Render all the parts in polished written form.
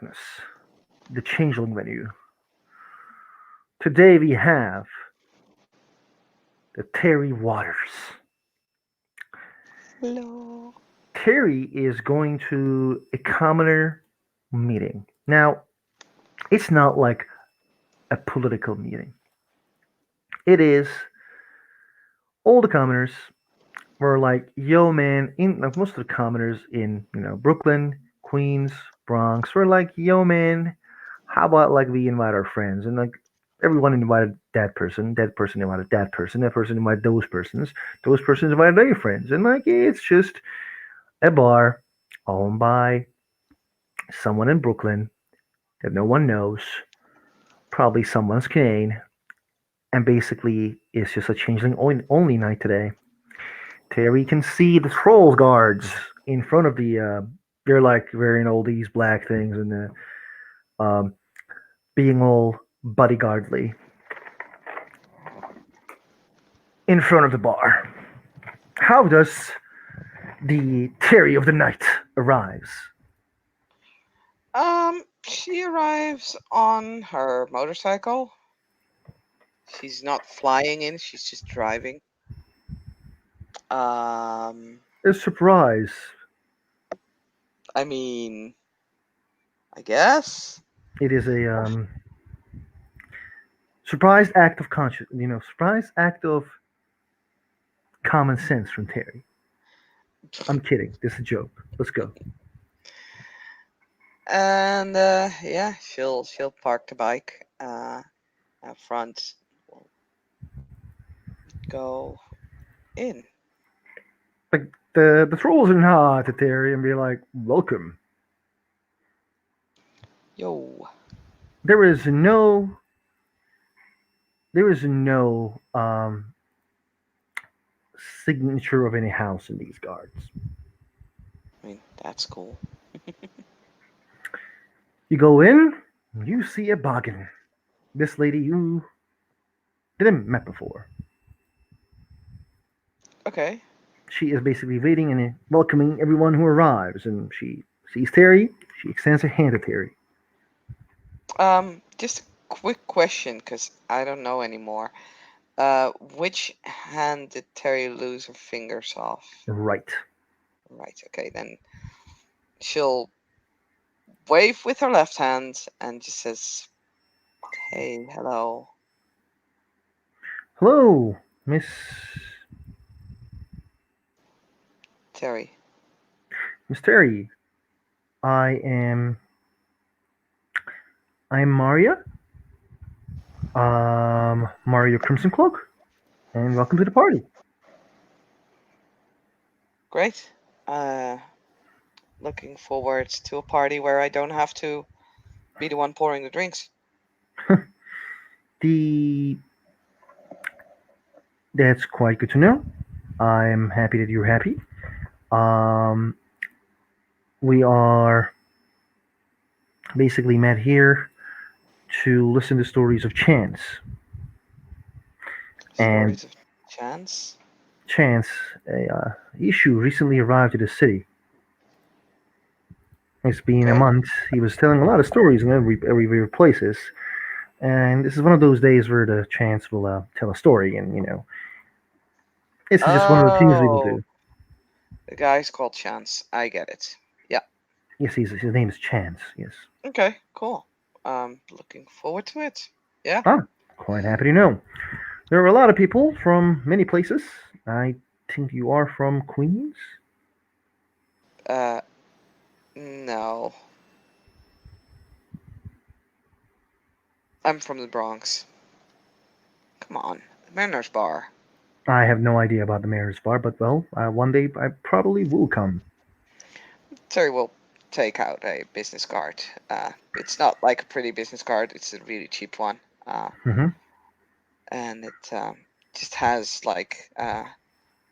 darkness, the Changeling venue. Today we have the Terry Waters. Hello. Terry is going to a commoner meeting. Now, it's not like a political meeting. It is all the commoners were like, yo man, in like most of the commoners in, Brooklyn, Queens, Bronx were like, yo man, how about like we invite our friends and like everyone invited that person invited that person invited those persons invited their friends, and like it's just a bar owned by someone in Brooklyn that no one knows, probably someone's Canadian, and basically it's just a changeling only night today. Terry can see the trolls guards in front of the. They're like wearing all these black things and um, being all bodyguardly in front of the bar. How does the Terry of the night arrives? She arrives on her motorcycle. She's not flying in, she's just driving. Um, A surprise. I mean, I guess. It is a surprise act of surprise act of common sense from Terry. I'm kidding. This is a joke. Let's go. And yeah, she'll park the bike out front. We'll go in. Like the trolls are nod to Terry and be like, "Welcome." Yo. There is no there is no signature of any house in these guards. I mean, that's cool. You go in, you see a boggin. This lady you didn't met before. Okay. She is basically waiting and welcoming everyone who arrives, and she sees Terry. She extends her hand to Terry. Just a quick question, because I don't know anymore. Which hand did Terry lose her fingers off? Right. Right, okay, then she'll wave with her left hand and just says, "Hey, hello." Hello, Terry. Miss Terry. I am I'm Maria. Mario Crimson Cloak, and welcome to the party. Great. Uh, Looking forward to a party where I don't have to be the one pouring the drinks. the That's quite good to know. I'm happy that you're happy. Um, we are basically met here to listen to stories of Chance. And Stories of chance. Chance, a issue recently arrived to the city. It's been a Okay. month. He was telling a lot of stories in every weird places, and this is one of those days where the Chance will tell a story, and this is just one of the things we will Oh, do. the guy's called Chance. I get it. Yeah. Yes, his name is Chance. Yes. Okay, cool. Looking forward to it. Yeah. Ah, quite happy to know. There are a lot of people from many places. I think you are from Queens. Uh, no. I'm from the Bronx. Come on. The Mariners Bar. I have no idea about the Mayor's Bar, but well, one day I probably will come. Terry will take out a business card. It's not like a pretty business card, it's a really cheap one. Hmm. And it just has like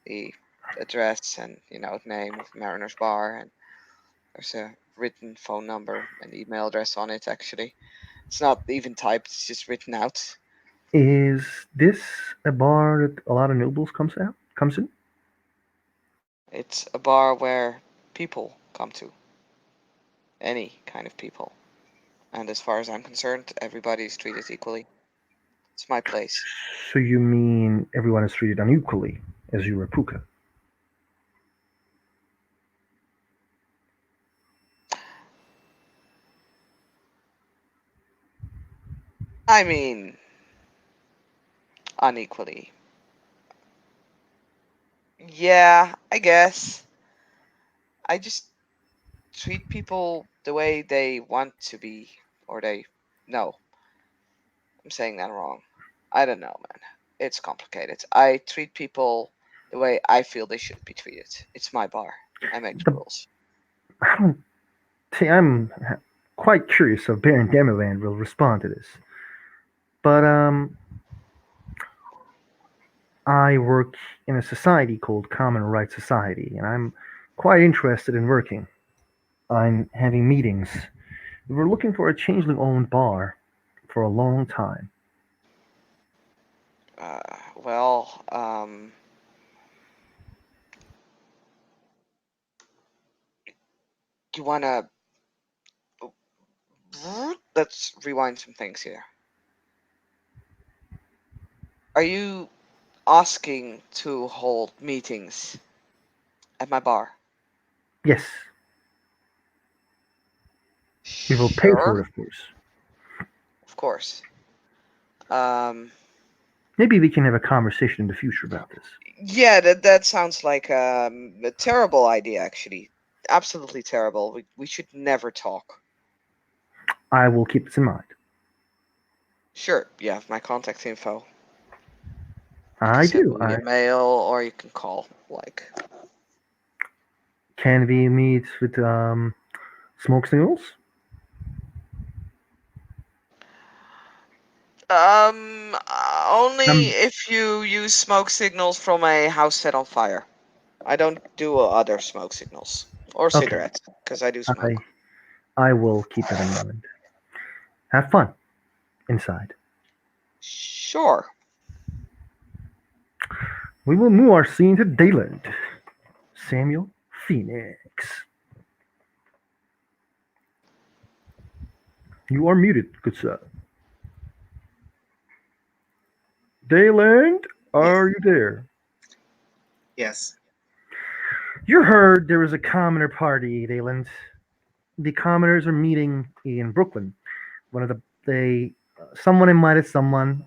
the address and, name of Mariners Bar. And there's a written phone number and email address on it, actually. It's not even typed, it's just written out. Is this a bar that a lot of nobles comes in? It's a bar where people come to. Any kind of people. And as far as I'm concerned, everybody's treated equally. It's my place. So you mean everyone is treated unequally as you are puka? I mean, unequally. Yeah, I guess. I just treat people the way they want to be, or they. No, I'm saying that wrong. I don't know, man. It's complicated. I treat people the way I feel they should be treated. It's my bar. I make the The, rules. I don't see. I'm quite curious how Baron Demiland will respond to this. But I work in a society called Common Rights Society, and I'm quite interested in working on having meetings. We were looking for a changeling-owned bar for a long time. Well, you wanna. Let's rewind some things here. Are you asking to hold meetings at my bar? Yes, we will pay for Sure, it, of course. of course. Um, Maybe we can have a conversation in the future about this. yeah, that sounds like a terrible idea, actually. Absolutely terrible. We should never talk. I will keep this in mind. Sure, you have my contact info. You can I send do. me I a mail or you can call. Like, can we meet with smoke signals? only Um, if you use smoke signals from a house set on fire. I don't do other smoke signals or okay. cigarettes because I do I smoke. I will keep that in mind. Have fun inside. Sure. We will move our scene to Dayland. Samuel Phoenix. You are muted, good sir. Dayland, Yes, are you there? yes, You heard there was a commoner party, Dayland. The commoners are meeting in Brooklyn. One of they someone invited someone,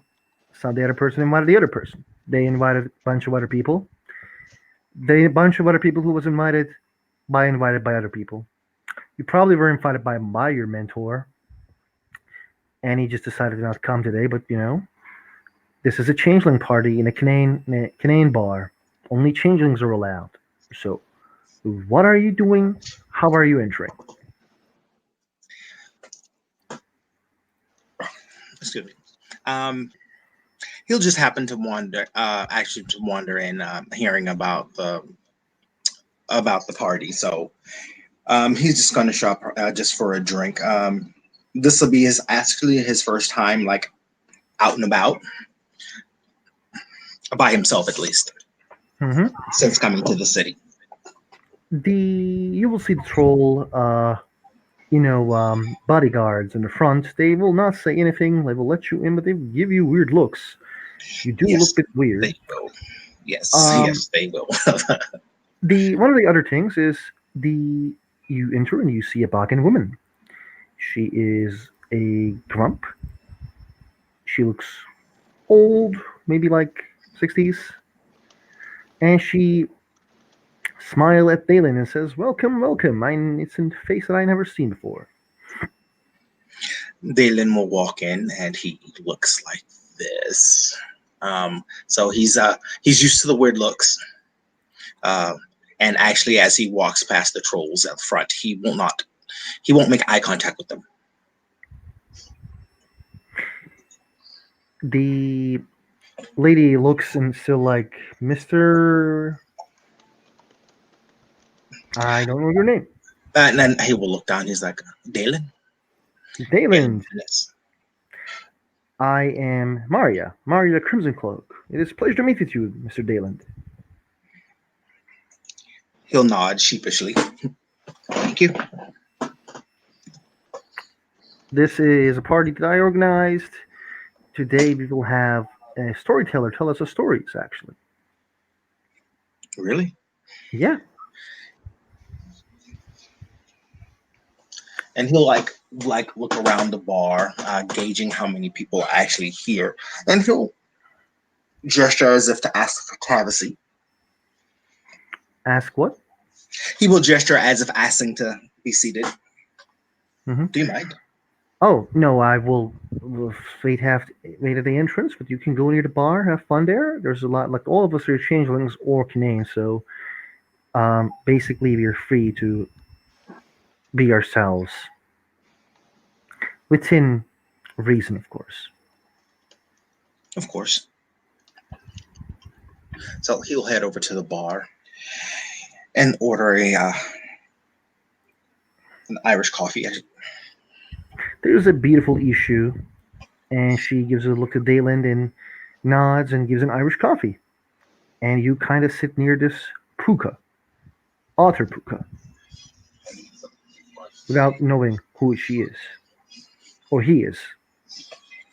so the other person invited the other person. They invited a bunch of other people. They a bunch of other people who was invited by other people. You probably were invited by your mentor, and he just decided not to come today. But this is a changeling party in a Canaan bar. Only changelings are allowed. So, what are you doing? How are you entering? excuse me. Um, he'll just happen to wander, actually to wander in, hearing about the party. So he's just going to shop just for a drink. This will be his actually his first time like out and about by himself at least Hmm. since coming to the city. You will see the troll. Bodyguards in the front. They will not say anything. They will let you in, but they give you weird looks. You do look Yes, a bit they weird. will. Yes, Um, yes, they will. the one of the other things is the you enter and you see a Bagan woman. She is a grump. She looks old, maybe like 60s, and she smiles at Dalen and says, "Welcome, welcome. It's in face that I never seen before." Dalen will walk in and he looks like this. So he's used to the weird looks. Uh, and actually, as he walks past the trolls out front, he won't make eye contact with them. The lady looks and still like, Mister. I don't know your name. And then he will look down. He's like, Dalen, Dalen, Dayland, yes. I am Maria Crimson Cloak. It is a pleasure to meet with you, Mr. Dayland. He'll nod sheepishly. Thank you. This is a party that I organized. Today we will have a storyteller tell us a stories, actually. Really? Yeah. And he'll like look around the bar, gauging how many people are actually here, and he'll gesture as if to ask for privacy. Ask what? He will gesture as if asking to be seated. Hmm. Do you mind? Oh no, will wait at the entrance, but you can go near the bar, have fun there. There's a lot like all of us are changelings or Canadians, so basically we're free to be ourselves within reason, of course. Of course. So he'll head over to the bar and order an Irish coffee. There's a beautiful issue, and she gives a look at Dayland and nods and gives an Irish coffee. And you kind of sit near this puka, otter puka, without knowing who she is or he is.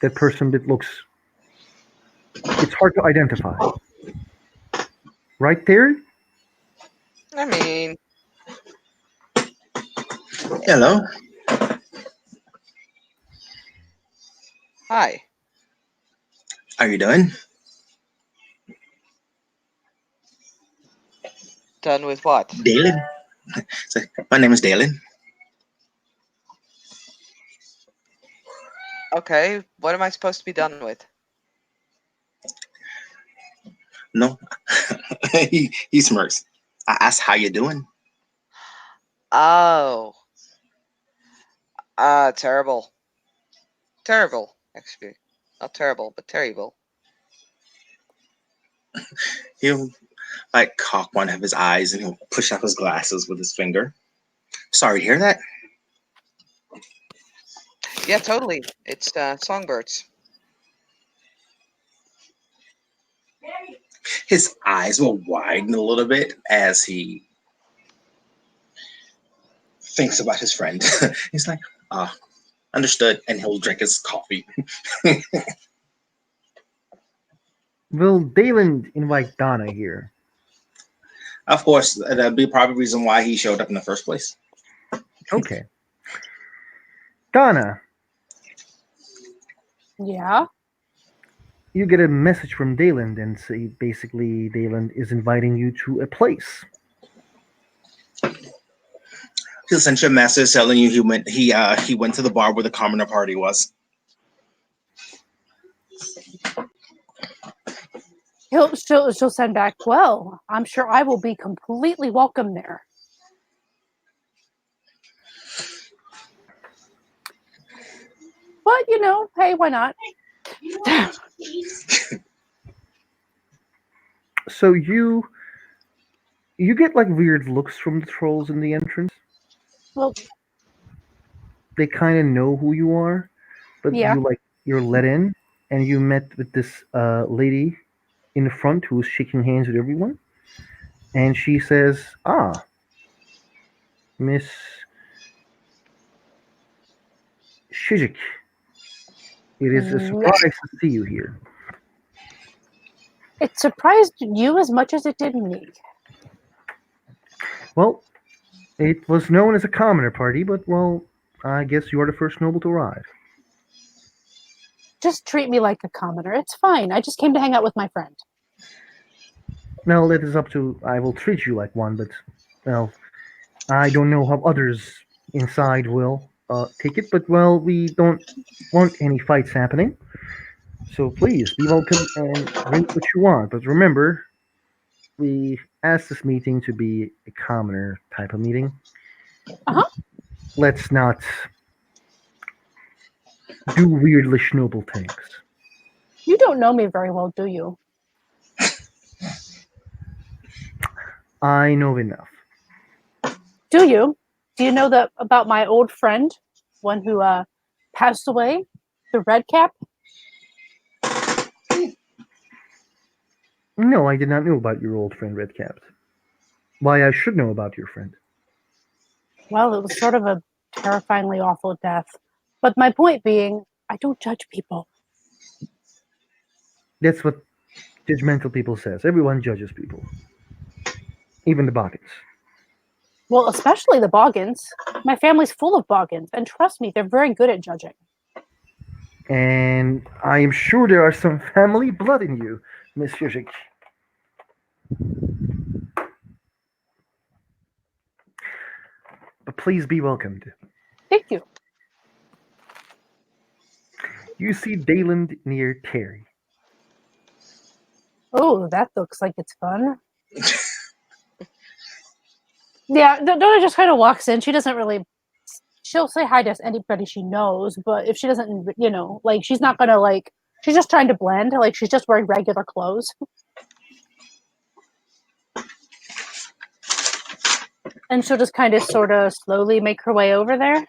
That person that looks, it's hard to identify. Right there, I mean, Hello. hi. How you doing? Done with what? Dalen. So, my name is Dalen. Okay, what am I supposed to be done with? No. He smirks. I asked how you doing. Oh, terrible. Terrible, actually. Not terrible, but terrible. He'll like cock one of his eyes and he'll push up his glasses with his finger. Sorry to hear that. Yeah, totally. It's songbirds. His eyes will widen a little bit as he thinks about his friend. He's like, understood, and he'll drink his coffee. will Dayland invite Donna here? Of course, that'd be probably the reason why he showed up in the first place. Okay. Donna, Yeah. you get a message from Dayland and say basically Dayland is inviting you to a place. He'll send you a message telling you he went to the bar where the commoner party was. She'll send back, well, I'm sure I will be completely welcome there. But, hey, why not? So you get like weird looks from the trolls in the entrance. Well, They kind of know who you are, but yeah. you're let in, and you met with this lady in the front who was shaking hands with everyone, and she says, "Ah, Miss Shijik, it is a surprise to see you here." It surprised you as much as it did me. Well, it was known as a commoner party, but well, I guess you are the first noble to arrive. Just treat me like a commoner. It's fine. I just came to hang out with my friend. Now that is up to. I will treat you like one, but well, I don't know how others inside will take it. But well, we don't want any fights happening. So please be welcome and drink what you want. But remember, we asked this meeting to be a commoner type of meeting. Uh-huh. Let's not do weirdly noble things. You don't know me very well, do you? I know enough. Do you? Do you know that about my old friend, one who passed away, the red cap? No, I did not know about your old friend Redcapped. Why, I should know about your friend. Well, it was sort of a terrifyingly awful death. But my point being, I don't judge people. That's what judgmental people says. Everyone judges people, even the Boggins. Well, especially the Boggins. My family's full of Boggins, and trust me, they're very good at judging. And I am sure there are some family blood in you, Miss Fusik. But please be welcomed. Thank you. You see Dayland near Terry. Oh, that looks like it's fun. Yeah, Donna just kind of walks in. She doesn't really. She'll say hi to anybody she knows, but if she doesn't, like she's not gonna like. She's just trying to blend. Like she's just wearing regular clothes, and she'll just kind of, sort of, slowly make her way over there,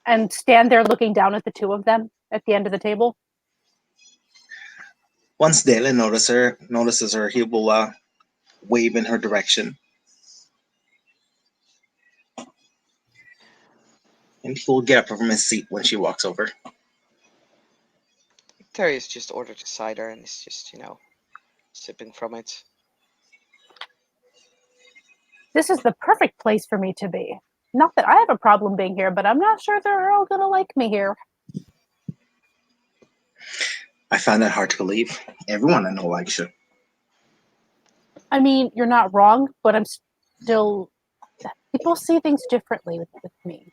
and stand there looking down at the two of them at the end of the table. Once Dalen notices her, he will wave in her direction. And he will get up from his seat when she walks over. Terry has just ordered a cider and is just, sipping from it. This is the perfect place for me to be. Not that I have a problem being here, but I'm not sure they're all gonna like me here. I find that hard to believe. Everyone I know likes you. I mean, you're not wrong, but I'm still. People see things differently with me.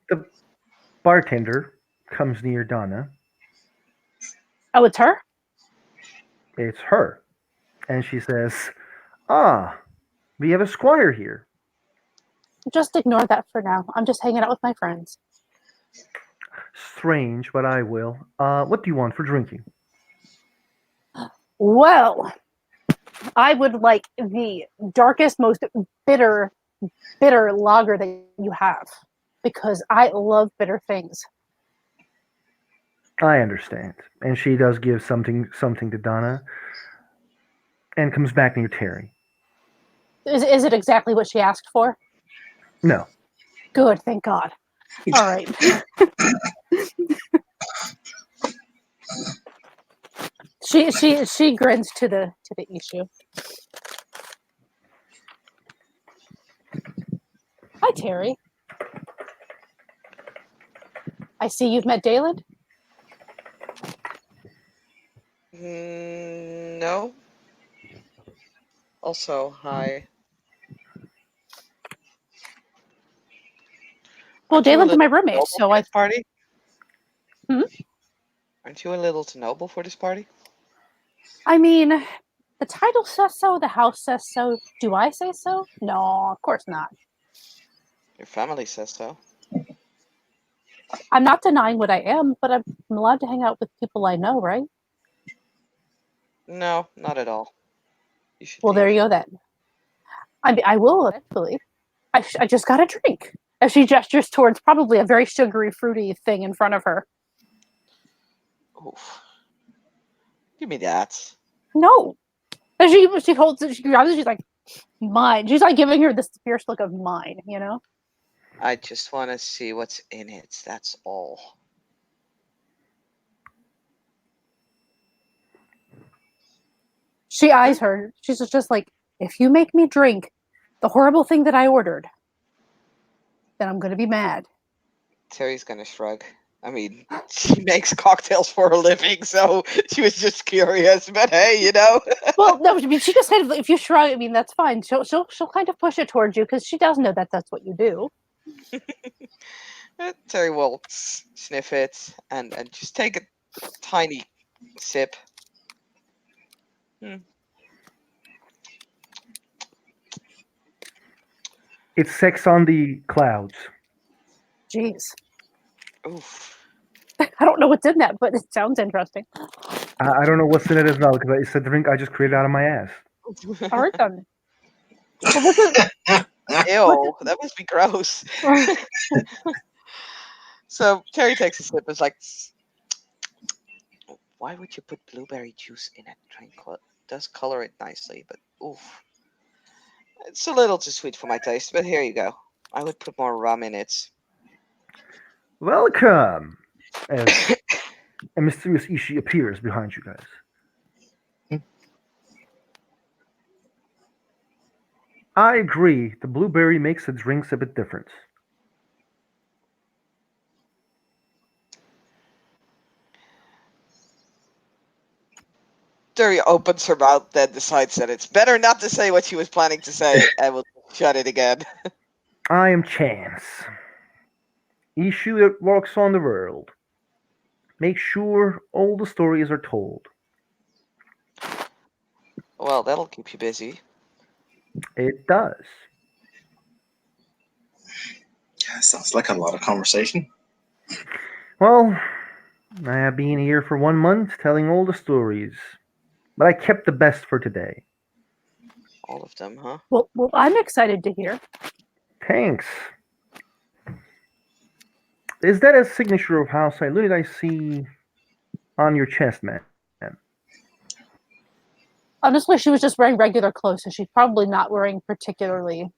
The bartender comes near Donna. Oh, it's her? It's her. And she says, "Ah, we have a squire here." Just ignore that for now. I'm just hanging out with my friends. Strange, but I will. What do you want for drinking? Well, I would like the darkest, most bitter lager that you have, because I love bitter things. I understand. And she does give something to Donna and comes back near Terry. Is it exactly what she asked for? No. Good, thank God. All right. She grins to the issue. Hi, Terry. I see you've met Dalen. No. Also, hi. Well, Aren't you a Dalen's little my too roommate, noble so for I. this party? Hmm? Aren't you a little too noble for this party? I mean, the title says so. The house says so. Do I say so? No, of course not. Your family says so. I'm not denying what I am, but I'm allowed to hang out with people I know, right? No, not at all. You should Well, there leave. you go then. I will eventually. I just got a drink. As she gestures towards probably a very sugary, fruity thing in front of her. Oof. Give me that. No. And she holds it, she grabs it, she's like, mine. She's like giving her this fierce look of mine, you know? I just want to see what's in it. That's all. She eyes her. She's just like, if you make me drink the horrible thing that I ordered, then I'm gonna be mad. Terry's gonna shrug. I mean, she makes cocktails for a living, so she was just curious. But hey, Well, no, I mean, she just kind of, if you shrug, I mean, that's fine. She'll kind of push it towards you because she does know that that's what you do. Terry will sniff it and just take a tiny sip. It's Sex on the Clouds. Jeez. Oof. I don't know what's in that, but it sounds interesting. I don't know what's in it as well because it's a drink I just created out of my ass. All right, then. Well, what's it? Ew, that must be gross. So Terry takes a sip. It's like, why would you put blueberry juice in a drink? Well, it does color it nicely, but oof. It's a little too sweet for my taste, but here you go. I would put more rum in it. Welcome! As a mysterious Ishi appears behind you guys. I agree, the blueberry makes the drinks a bit different. Terry opens her mouth, then decides that it's better not to say what she was planning to say, and will shut it again. I am Chance. Issue that walks on the world. Make sure all the stories are told. Well, that'll keep you busy. It does. Sounds like a lot of conversation. Well, I have been here for 1 month telling all the stories, but I kept the best for today. All of them, huh? Well, I'm excited to hear. Thanks. Is that a signature of House Illuminate I see on your chest, man? Honestly, she was just wearing regular clothes, so she's probably not wearing particularly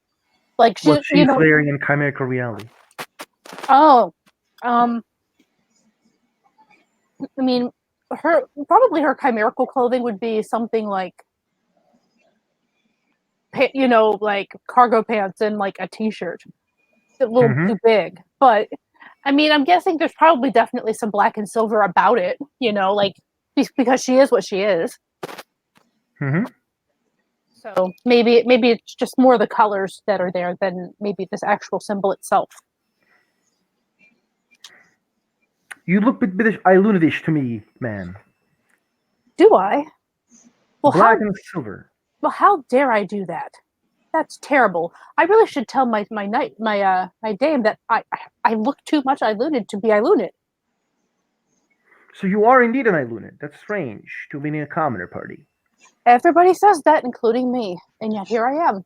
like she, What she's wearing in chimerical reality. Oh, I mean, her chimerical clothing would be something like, like cargo pants and like a t-shirt, a little too big. But I mean, I'm guessing there's probably definitely some black and silver about it, like because she is what she is. Mm-hmm. So maybe it's just more the colors that are there than maybe this actual symbol itself. You look a bit Illuminatish to me, man. Do I? Well, Black and silver. Well, how dare I do that? That's terrible. I really should tell my dame that I look too much Ilunid to be Ilunid. So you are indeed an Ilunid. That's strange to be in a commoner party. Everybody says that, including me, and yet here I am.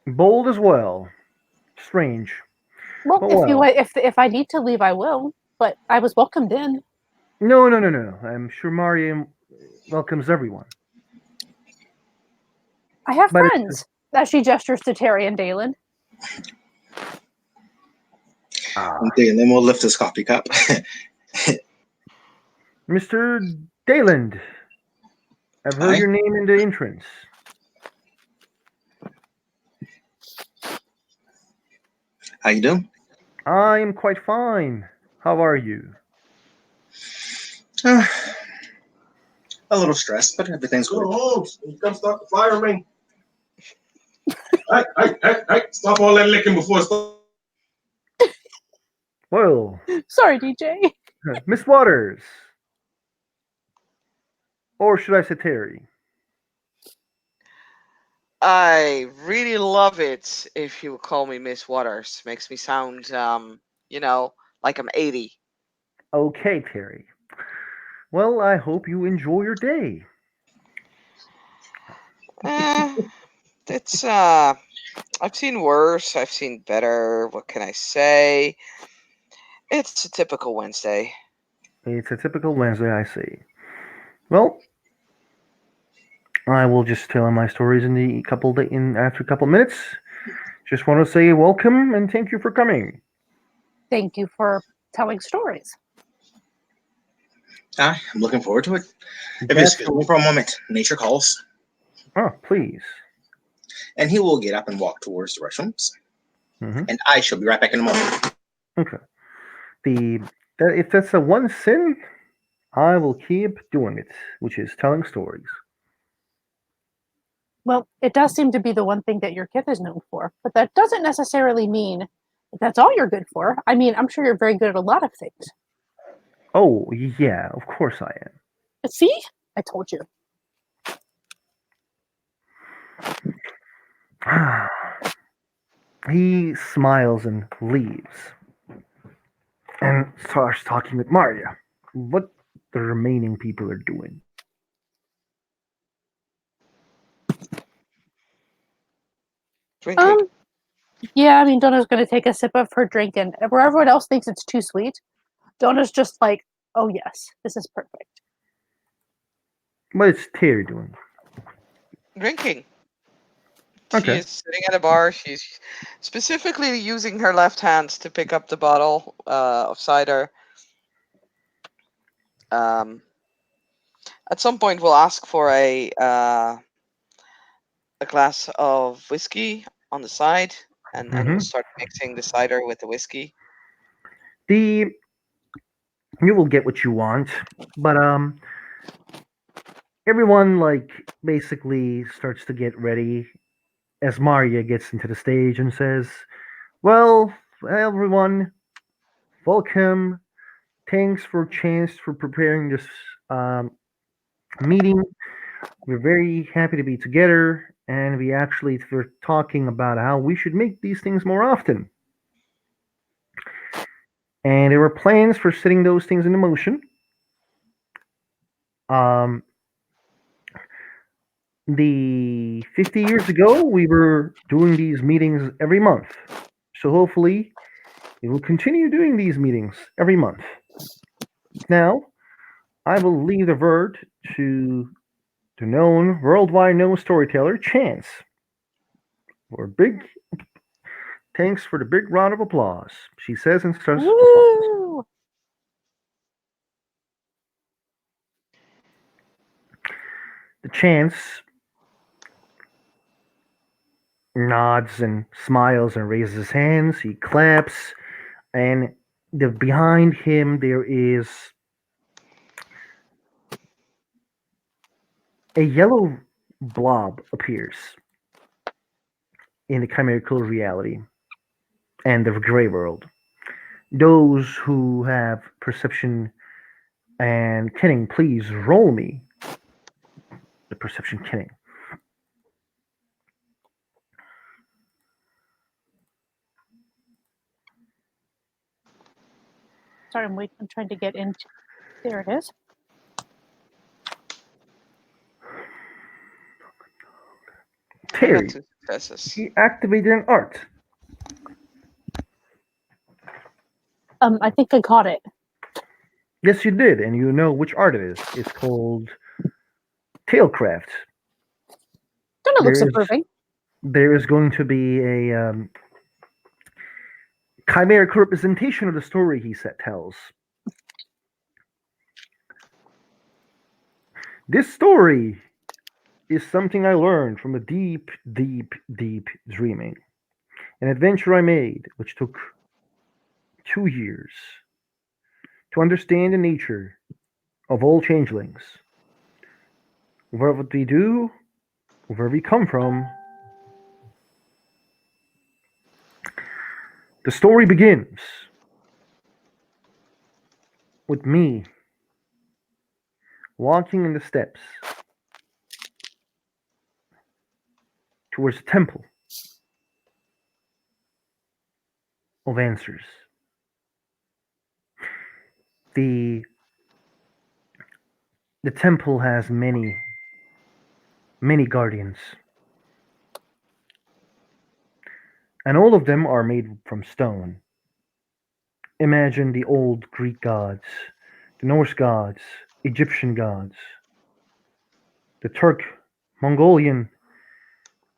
Bold as well. Strange. Well, But if I need to leave, I will. But I was welcomed in. No. I'm sure Maria welcomes everyone. I have friends. As she gestures to Terry and Dalen. And then we'll lift his coffee cup. Mr. Dayland, I've heard your name in the entrance. How you doing? I am quite fine. How are you? A little stressed, but everything's good. You come start the fire ring. Hey, stop all that licking before it starts. Well, sorry, DJ. Miss Waters. Or should I say Terry? I really love it if you call me Miss Waters. Makes me sound, like I'm 80. Okay, Terry. Well, I hope you enjoy your day. It's, I've seen worse. I've seen better. What can I say? It's a typical Wednesday. It's a typical Wednesday, I see. Well, I will just tell my stories after a couple minutes. Just want to say welcome and thank you for coming. Thank you for telling stories. I'm looking forward to it. If you excuse me for a moment, nature calls. Oh, please. And he will get up and walk towards the restrooms. Mm-hmm. And I shall be right back in a moment. Okay. If that's a one sin, I will keep doing it, which is telling stories. Well, it does seem to be the one thing that your kith is known for, but that doesn't necessarily mean that that's all you're good for. I mean, I'm sure you're very good at a lot of things. Oh, yeah, of course I am. See? I told you. He smiles and leaves. And starts talking with Maria. What the remaining people are doing. Drinking. Yeah, I mean, Donna's going to take a sip of her drink, and where everyone else thinks it's too sweet, Donna's just like, oh yes, this is perfect. What is Terry doing? Drinking. She Okay. is sitting at a bar. She's specifically using her left hand to pick up the bottle of cider. Um, at some point, we'll ask for a glass of whiskey on the side, and we'll Hmm. start mixing the cider with the whiskey. The you will get what you want, but everyone like basically starts to get ready as Maria gets into the stage and says, "Well, everyone, welcome. Thanks for chance for preparing this um, meeting. We're very happy to be together, and we're talking about how we should make these things more often. And there were plans for setting those things into motion. Um, the 50 years ago, we were doing these meetings every month. So hopefully, we will continue doing these meetings every month. Now, I will leave the word to the worldwide known storyteller, Chance, for a big thanks for the big round of applause, she says and starts applause. Woo! The Chance nods and smiles and raises his hands. He claps, and behind him there is a yellow blob appears in the chimerical reality and the gray world. Those who have perception and kenning, please roll me the perception kenning. Sorry, I'm waiting. I'm trying to get into. There it is. I got Terry, 2 successes. he activated an art. I think I caught it. Yes, you did, and you know which art it is. It's called Tailcraft. Then it looks There is improving. there is going to be a chimeric representation of the story tells. This story is something I learned from a deep, deep, deep dreaming. An adventure I made, which took 2 years to understand the nature of all changelings, what we do, where we come from. The story begins with me walking in the steps towards the temple of answers. The the temple has many, many guardians, and all of them are made from stone. Imagine the old Greek gods, the Norse gods, Egyptian gods, the Turk, Mongolian,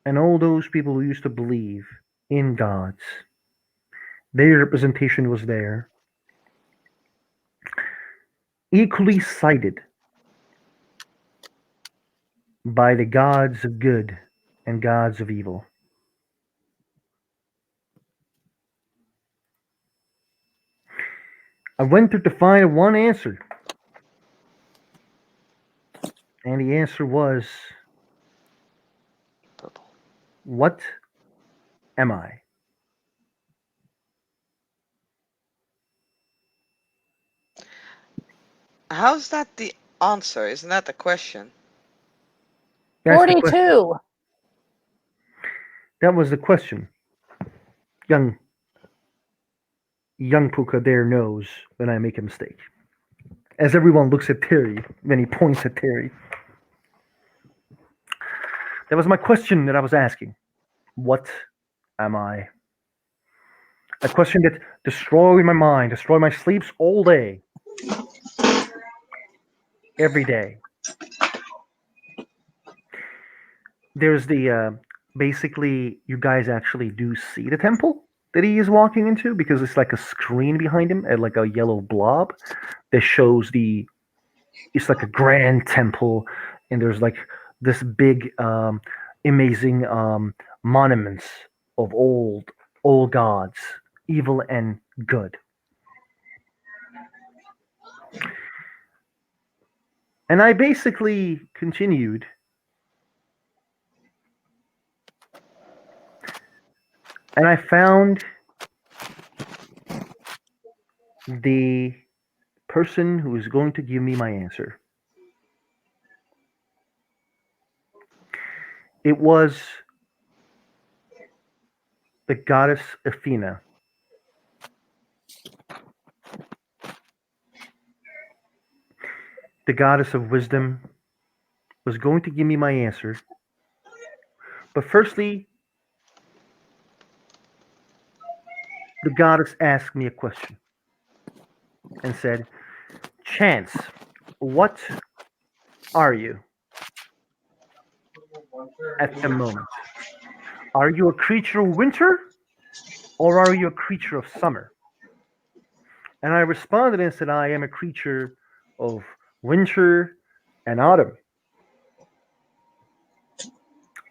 and all those people who used to believe in gods. Their representation was there, equally cited by the gods of good and gods of evil. I went there to find one answer, and the answer was, Purple. what am I? How's that the answer? Isn't that the question? That's the question. 42. That was the question. Young young Puka there knows when I make a mistake. As everyone looks at Terry when he points at Terry. That was my question that I was asking. What am I? A question that destroyed my mind, destroyed my sleeps all day, every day. There's the basically you guys actually do see the temple that he is walking into because it's like a screen behind him, and like a yellow blob that shows the. It's like a grand temple, and there's like this big, amazing monuments of old gods, evil and good. And I basically continued. And I found the person who is going to give me my answer. It was the goddess Athena. The goddess of wisdom was going to give me my answer. But firstly, the goddess asked me a question and said, Chance, what are you at the moment? Are you a creature of winter or are you a creature of summer? And I responded and said, I am a creature of winter and autumn.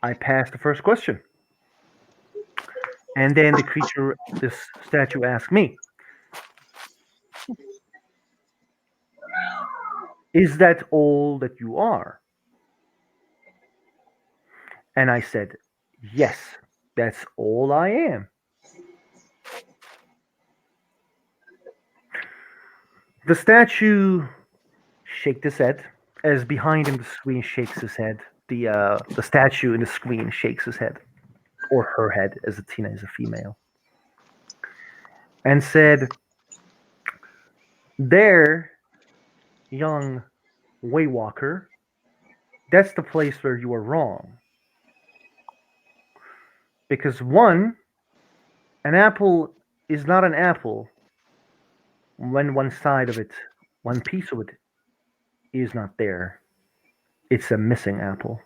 I passed the first question. And then this statue asked me, Is that all that you are? And I said, Yes, that's all I am. The statue shaked his head as behind him the screen shakes his head. The statue in the screen shakes his head, or her head, as Athena is a female, and said, There, young Waywalker, that's the place where you are wrong. Because one, an apple is not an apple when one side of it, one piece of it, is not there. It's a missing apple.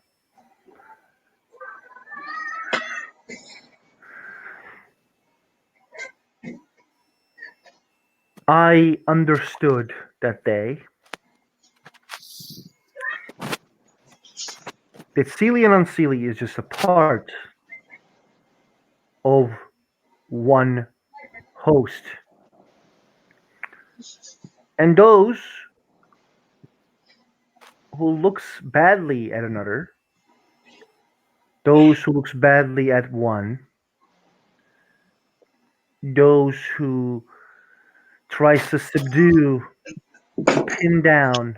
I understood that day that Seelie and Unseelie is just a part of one host. And those who looks badly at another, those who looks badly at one, those who tries to subdue, to pin down,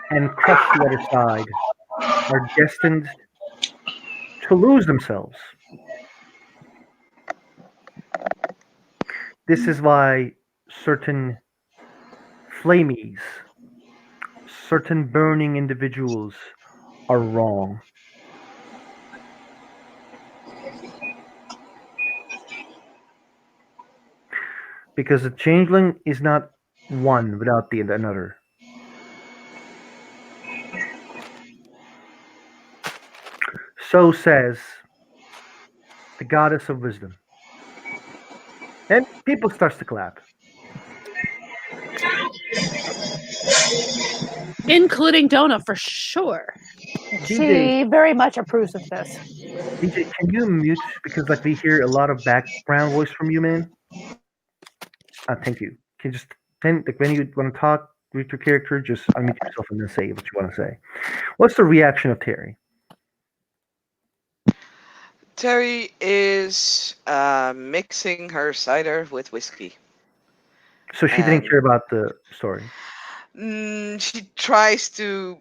and crush the other side are destined to lose themselves. This is why certain flamies, certain burning individuals are wrong. Because a changeling is not one without the another. So says the goddess of wisdom. And people starts to clap. Including Donna for sure. DJ, She very much approves of this. DJ, can you mute because like we hear a lot of background voice from you, man? Thank you. Can you just then like when you want to talk with your character, just unmute yourself and then say what you want to say. What's the reaction of Terry? Terry is mixing her cider with whiskey. So she didn't care about the story. She tries to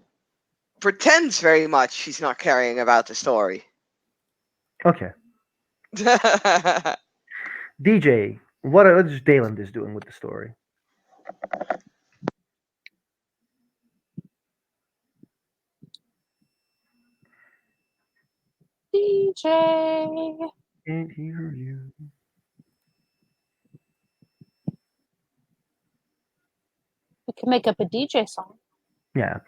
pretends very much she's not caring about the story. Okay. DJ, what is Dalen is doing with the story? DJ. Can't hear you. We can make up a DJ song. Yeah.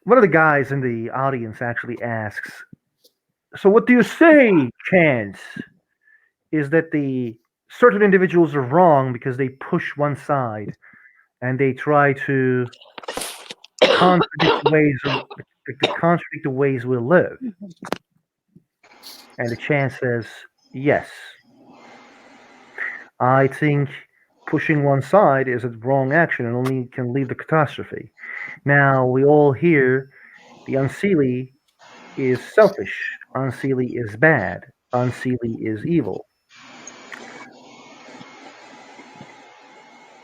one of the guys in the audience actually asks, "So what do you say, Chance? Is that the certain individuals are wrong because they push one side and they try to contradict the ways of contradict the ways we live?" And the Chance says, "Yes, I think pushing one side is a wrong action and only can lead to catastrophe. Now we all hear the unseelie is selfish, unseelie is bad, unseelie is evil.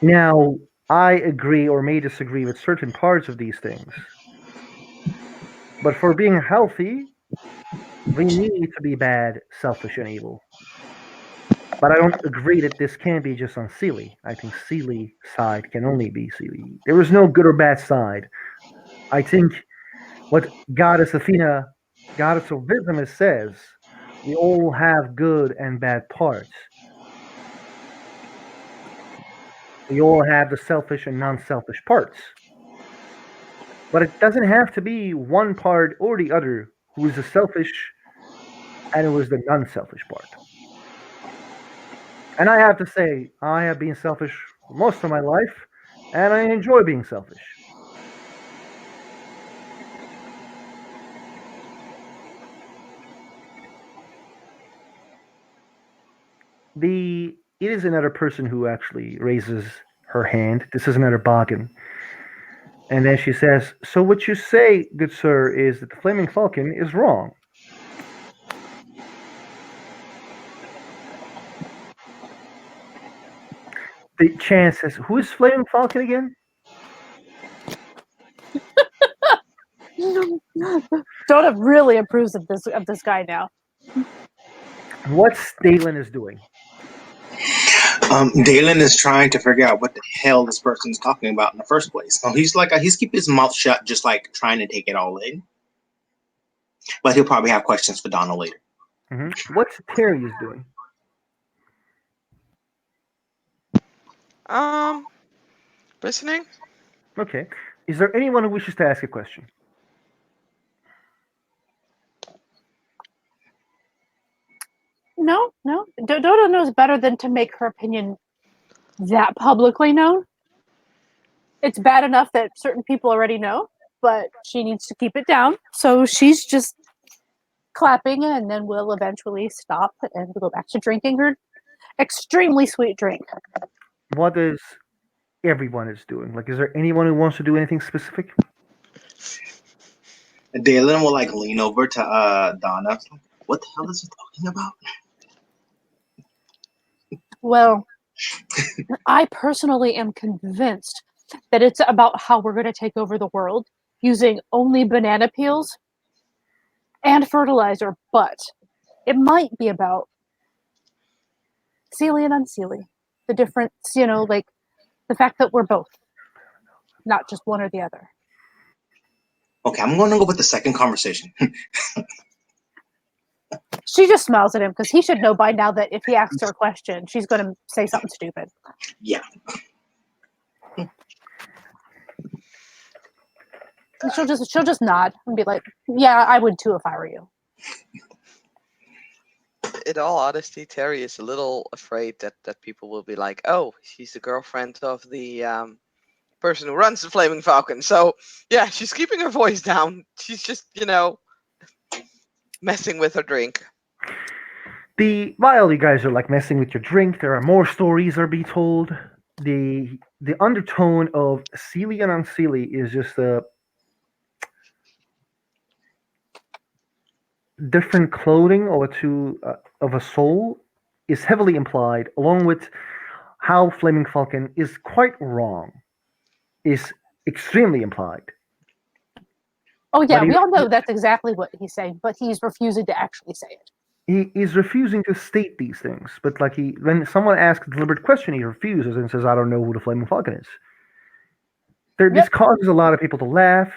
Now I agree or may disagree with certain parts of these things, but for being healthy, we need to be bad, selfish, and evil. But I don't agree that this can't be just on Seelie. I think Seelie side can only be Seelie. There is no good or bad side. I think what Goddess Athena, Goddess of Wisdom, says, we all have good and bad parts. We all have the selfish and non-selfish parts. But it doesn't have to be one part or the other who is the selfish and who is the non-selfish part. And I have to say, I have been selfish for most of my life, and I enjoy being selfish. It is another person who actually raises her hand. This is another Boggin. And then she says, "So what you say, good sir, is that the Flaming Falcon is wrong." The Chance says, "Who is Flaming Falcon again?" Donna really approves of this guy now. What Dalen is doing. Dalen is trying to figure out what the hell this person's talking about in the first place. So he's keeping his mouth shut, just like trying to take it all in. But he'll probably have questions for Donna later. What's Terry is doing? Listening. Okay. Is there anyone who wishes to ask a question? No. Donna knows better than to make her opinion that publicly known. It's bad enough that certain people already know, but she needs to keep it down. So she's just clapping, and then we'll eventually stop and go back to drinking her extremely sweet drink. What is everyone is doing? Like, is there anyone who wants to do anything specific? Dalen will lean over to Donna. What the hell is he talking about? Well, I personally am convinced that it's about how we're going to take over the world using only banana peels and fertilizer, but it might be about Seelie and Unseelie. The difference, like the fact that we're both, not just one or the other. Okay, I'm going to go with the second conversation. She just smiles at him because he should know by now that if he asks her a question, she's going to say something stupid. Yeah. And she'll just nod and be like, "Yeah, I would too if I were you." In all honesty, Terry is a little afraid that people will be like, "Oh, she's the girlfriend of the person who runs the Flaming Falcon." So yeah, she's keeping her voice down. She's just messing with her drink. While you guys are messing with your drink, there are more stories are being told. The undertone of Seelie and Unseelie is just a different clothing of a soul is heavily implied, along with how Flaming Falcon is quite wrong, is extremely implied. Oh yeah, we all know that's exactly what he's saying, but he's refusing to actually say it. He is refusing to state these things, but when someone asks a deliberate question, he refuses and says, "I don't know who the Flaming Falcon is." This causes a lot of people to laugh.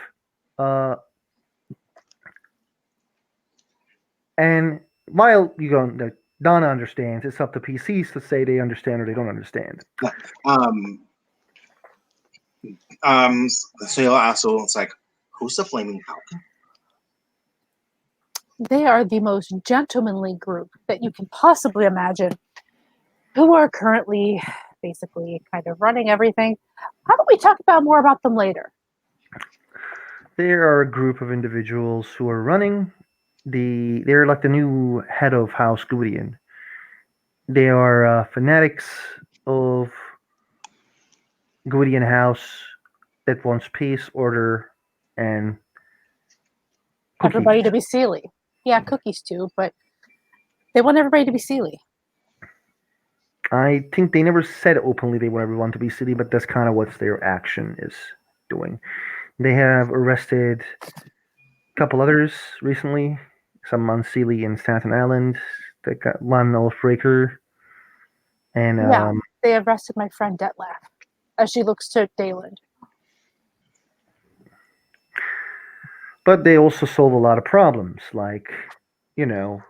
And while Donna understands, it's up to PCs to say they understand or they don't understand. So he'll also, it's like, Who's the Flaming Falcon? They are the most gentlemanly group that you can possibly imagine, who are currently basically kind of running everything. How about we talk about more about them later? There are a group of individuals who are running they're like the new head of House Gwydion. They are fanatics of Gwydion House that wants peace, order, and cookies. Everybody to be Sealy. Yeah, cookies too, but they want everybody to be Sealy. I think they never said openly they want everyone to be city, but that's kind of what their action is doing. They have arrested a couple others recently, some on Sealy and Staten Island. They got one Oathbreaker, and Yeah, they arrested my friend Detlef as she looks to Dayland. but they also solve a lot of problems, like, Tulane,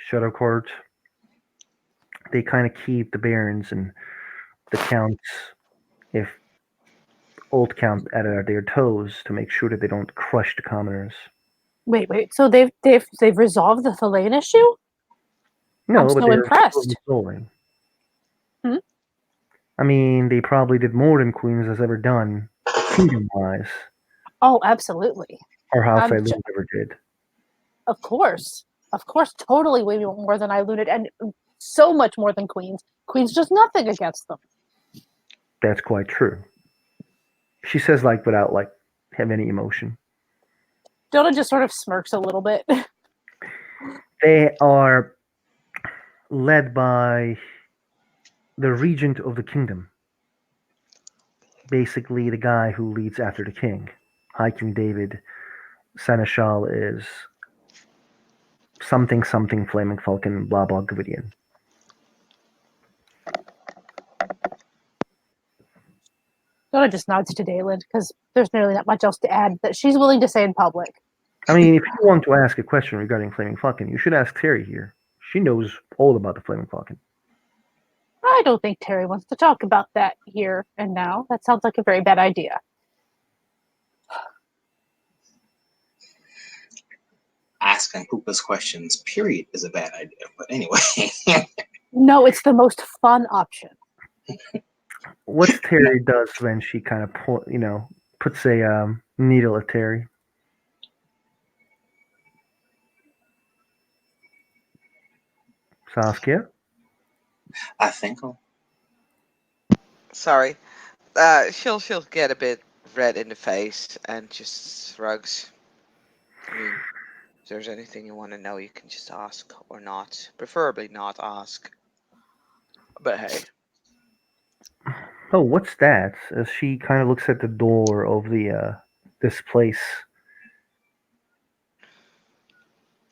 Shadowcourt. They kind of keep the barons and the counts, if old count, at their toes to make sure that they don't crush the commoners. Wait. So they've resolved the Thelaine issue? No, I'm but so they're impressed. resolving. Hmm? I mean, they probably did more than Queens has ever done, kingdom-wise, Oh, absolutely. or House I'm Eileen ever did. Of course, totally way more than I looted, and so much more than Queens. Queens does nothing against them. That's quite true. She says like without like have any emotion. Donna just sort of smirks a little bit. They are led by the regent of the kingdom, basically the guy who leads after the king. High King David Seneschal is something something Flaming Falcon blah blah Gwydion. Donna just nods to Dayland because there's really not much else to add that she's willing to say in public. I mean, if you want to ask a question regarding Flaming Falcon, you should ask Terry here. She knows all about the Flaming Falcon. I don't think Terry wants to talk about that here and now. That sounds like a very bad idea. Asking Koopa's questions, period, is a bad idea. But anyway. No, it's the most fun option. What Terry does when she kind of puts a needle at Terry. Saskia? I think Sorry. She'll get a bit red in the face and just shrugs. I mean, if there's anything you want to know, you can just ask or not. Preferably not ask. But hey. Oh, what's that? As she kind of looks at the door of the this place.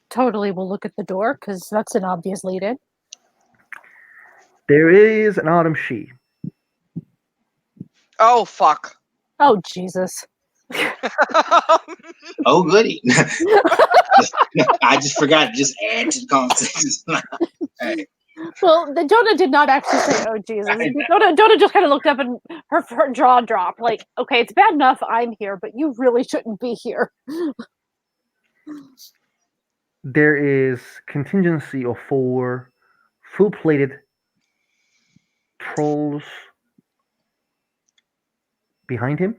Totally will look at the door because that's an obvious lead in. There is an autumn she. Oh, fuck. Oh, Jesus. oh goody. I just forgot to just add to the conversation. Hey. Well, Donna did not actually say, oh, Jesus. Donna just kind of looked up and her jaw dropped. Like, okay, it's bad enough I'm here, but you really shouldn't be here. There is contingency of 4 full-plated trolls behind him.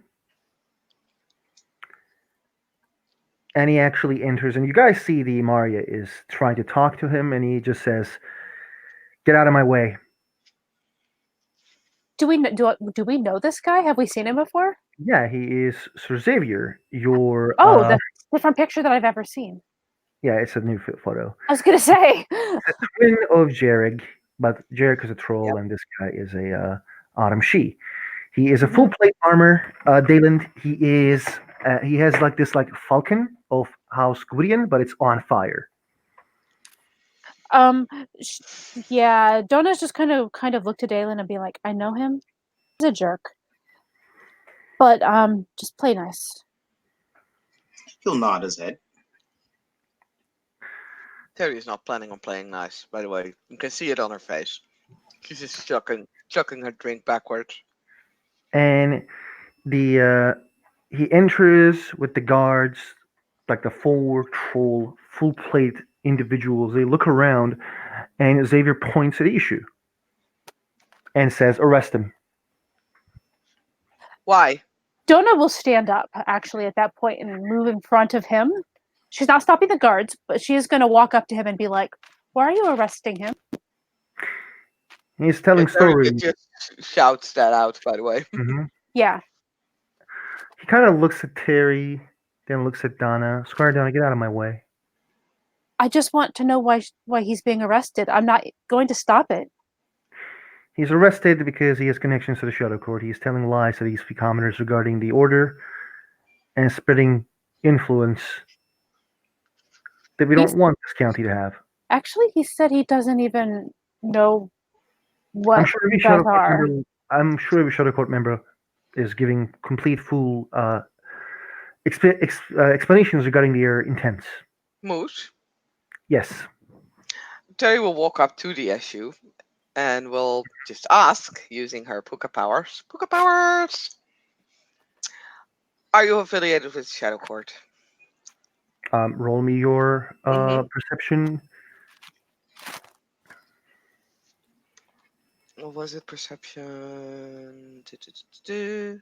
And he actually enters, and you guys see the Maria is trying to talk to him, and he just says, "Get out of my way." Do we know this guy? Have we seen him before? Yeah, he is Sir Xavier. Your that's a different picture that I've ever seen. Yeah, it's a new photo. I was gonna say the twin of Jarek, but Jarek is a troll, and this guy is a autumn she. He is a full plate armor. Dayland. He has like this falcon of House Gwydion, but it's on fire. Yeah, Donna's just kind of looked at Dayland and be like, I know him. He's a jerk. But just play nice. He'll nod his head. Terry's not planning on playing nice, by the way. You can see it on her face. She's just chucking her drink backwards. And the He enters with the guards, like the four troll, full plate individuals. They look around, and Xavier points at the issue and says, "Arrest him." Why? Donna will stand up actually at that point and move in front of him. She's not stopping the guards, but she is going to walk up to him and be like, "Why are you arresting him?" And he's telling Terry stories. just shouts that out, by the way. hmm Yeah. He kind of looks at Terry, then looks at Donna. Squire Donna, get out of my way. I just want to know why he's being arrested. I'm not going to stop it. He's arrested because he has connections to the Shadow Court. He's telling lies to these commoners regarding the Order and spreading influence that we don't want this county to have. Actually, he said he doesn't even know I'm what sure you every guys Shadow Court are. member. I'm sure every Shadow Court member is giving complete, full explanations regarding their intents. Moose. Yes. Terry will walk up to the issue and will just ask, using her puka powers. Puka powers! Are you affiliated with Shadow Court? Roll me your perception. What was it? Perception. Du-du-du-du-du.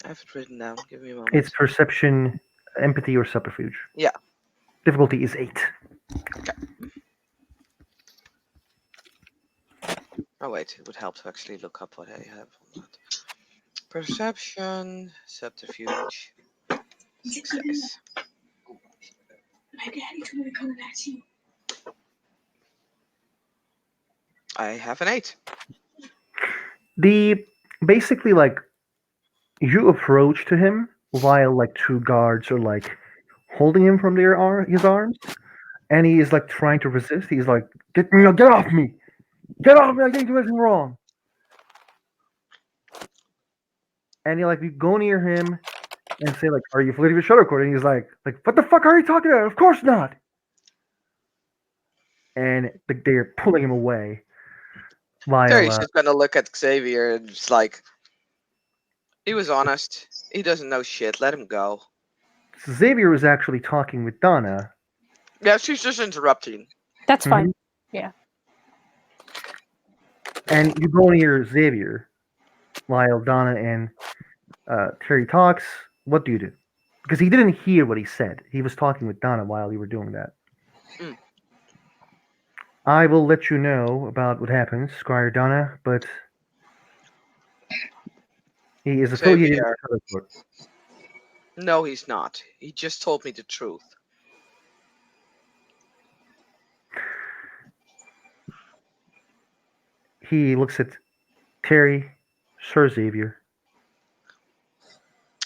I have it written down. Give me a moment. It's perception, empathy, or subterfuge. Yeah. Difficulty is 8. Oh wait, it would help to actually look up what I have on that. Perception, subterfuge. 6 dice. My daddy told me to come back to you. I have an 8. Basically, like, you approach to him while like two guards are like holding him from his arms, and he is like trying to resist. He's like, get off me, get off me! I didn't do anything wrong. And you go near him and say like, "Are you affiliated with Shadow Court?" And he's like, "What the fuck are you talking about? Of course not." And they're pulling him away. While Terry's just gonna look at Xavier and just like, he was honest. He doesn't know shit. Let him go. Xavier was actually talking with Donna. Yeah, she's just interrupting. That's fine. And you go near Xavier while Donna and Terry talks. What do you do? Because he didn't hear what he said. He was talking with Donna while you were doing that. Mm. I will let you know about what happens, Squire Donna, but he is affiliated Xavier. with Shadow Court. No, he's not. He just told me the truth. He looks at Terry, Sir Xavier.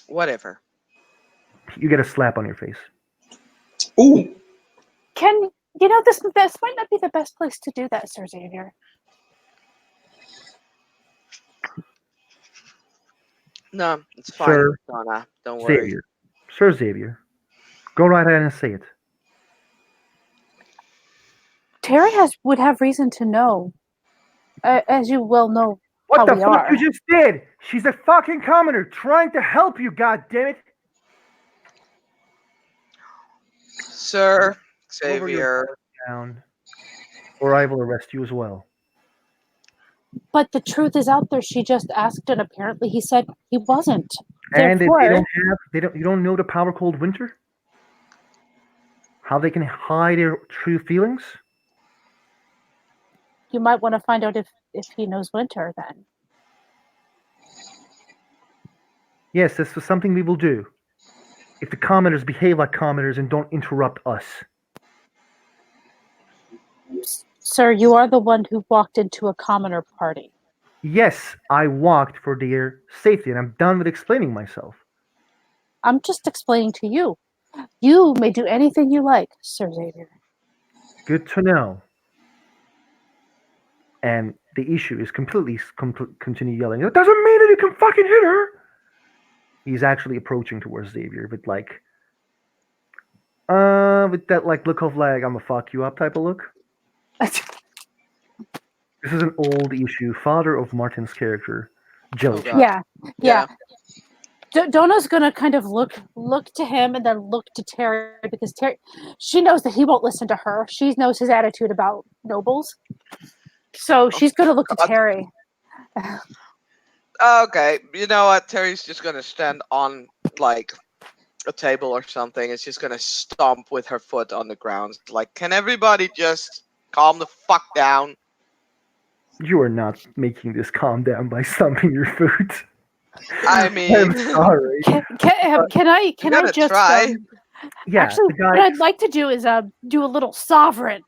Whatever. You get a slap on your face. Ooh. Can this might not be the best place to do that, Sir Xavier. No, it's fine, Sir Donna. Don't worry. Xavier. Sir Xavier. Go right ahead and say it. Terry would have reason to know, as you well know. What how the we fuck are. you just did? She's a fucking commoner trying to help you, goddammit! Sir Over your Xavier. down, or I will arrest you as well. But the truth is out there. She just asked, and apparently he said he wasn't. And if Therefore, you don't know the power called winter? How they can hide their true feelings? you might want to find out if he knows Winter then. Yes, this is something we will do. If the commoners behave like commoners and don't interrupt us. Sir, you are the one who walked into a commoner party. Yes, I walked for their safety, and I'm done with explaining myself. I'm just explaining to you. You may do anything you like, Sir Xavier. Good to know. And the issue is continue yelling. It doesn't mean that you can fucking hit her. He's actually approaching towards Xavier with that look of I'm gonna fuck you up type of look. This is an old issue. Father of Martin's character, Oh Jelly. god. Yeah, Yeah. Donna's gonna kind of look to him and then look to Terry because Terry, she knows that he won't listen to her. She knows his attitude about nobles, so she's gonna look to God. Terry. Okay, you know what? Terry's just gonna stand on like a table or something. It's just gonna stomp with her foot on the ground. Like, can everybody just calm the fuck down? You are not making this calm down by stomping your foot. I mean, I'm sorry. Can I gonna just try. Yeah, actually the guy, what I'd like to do is do a little sovereign.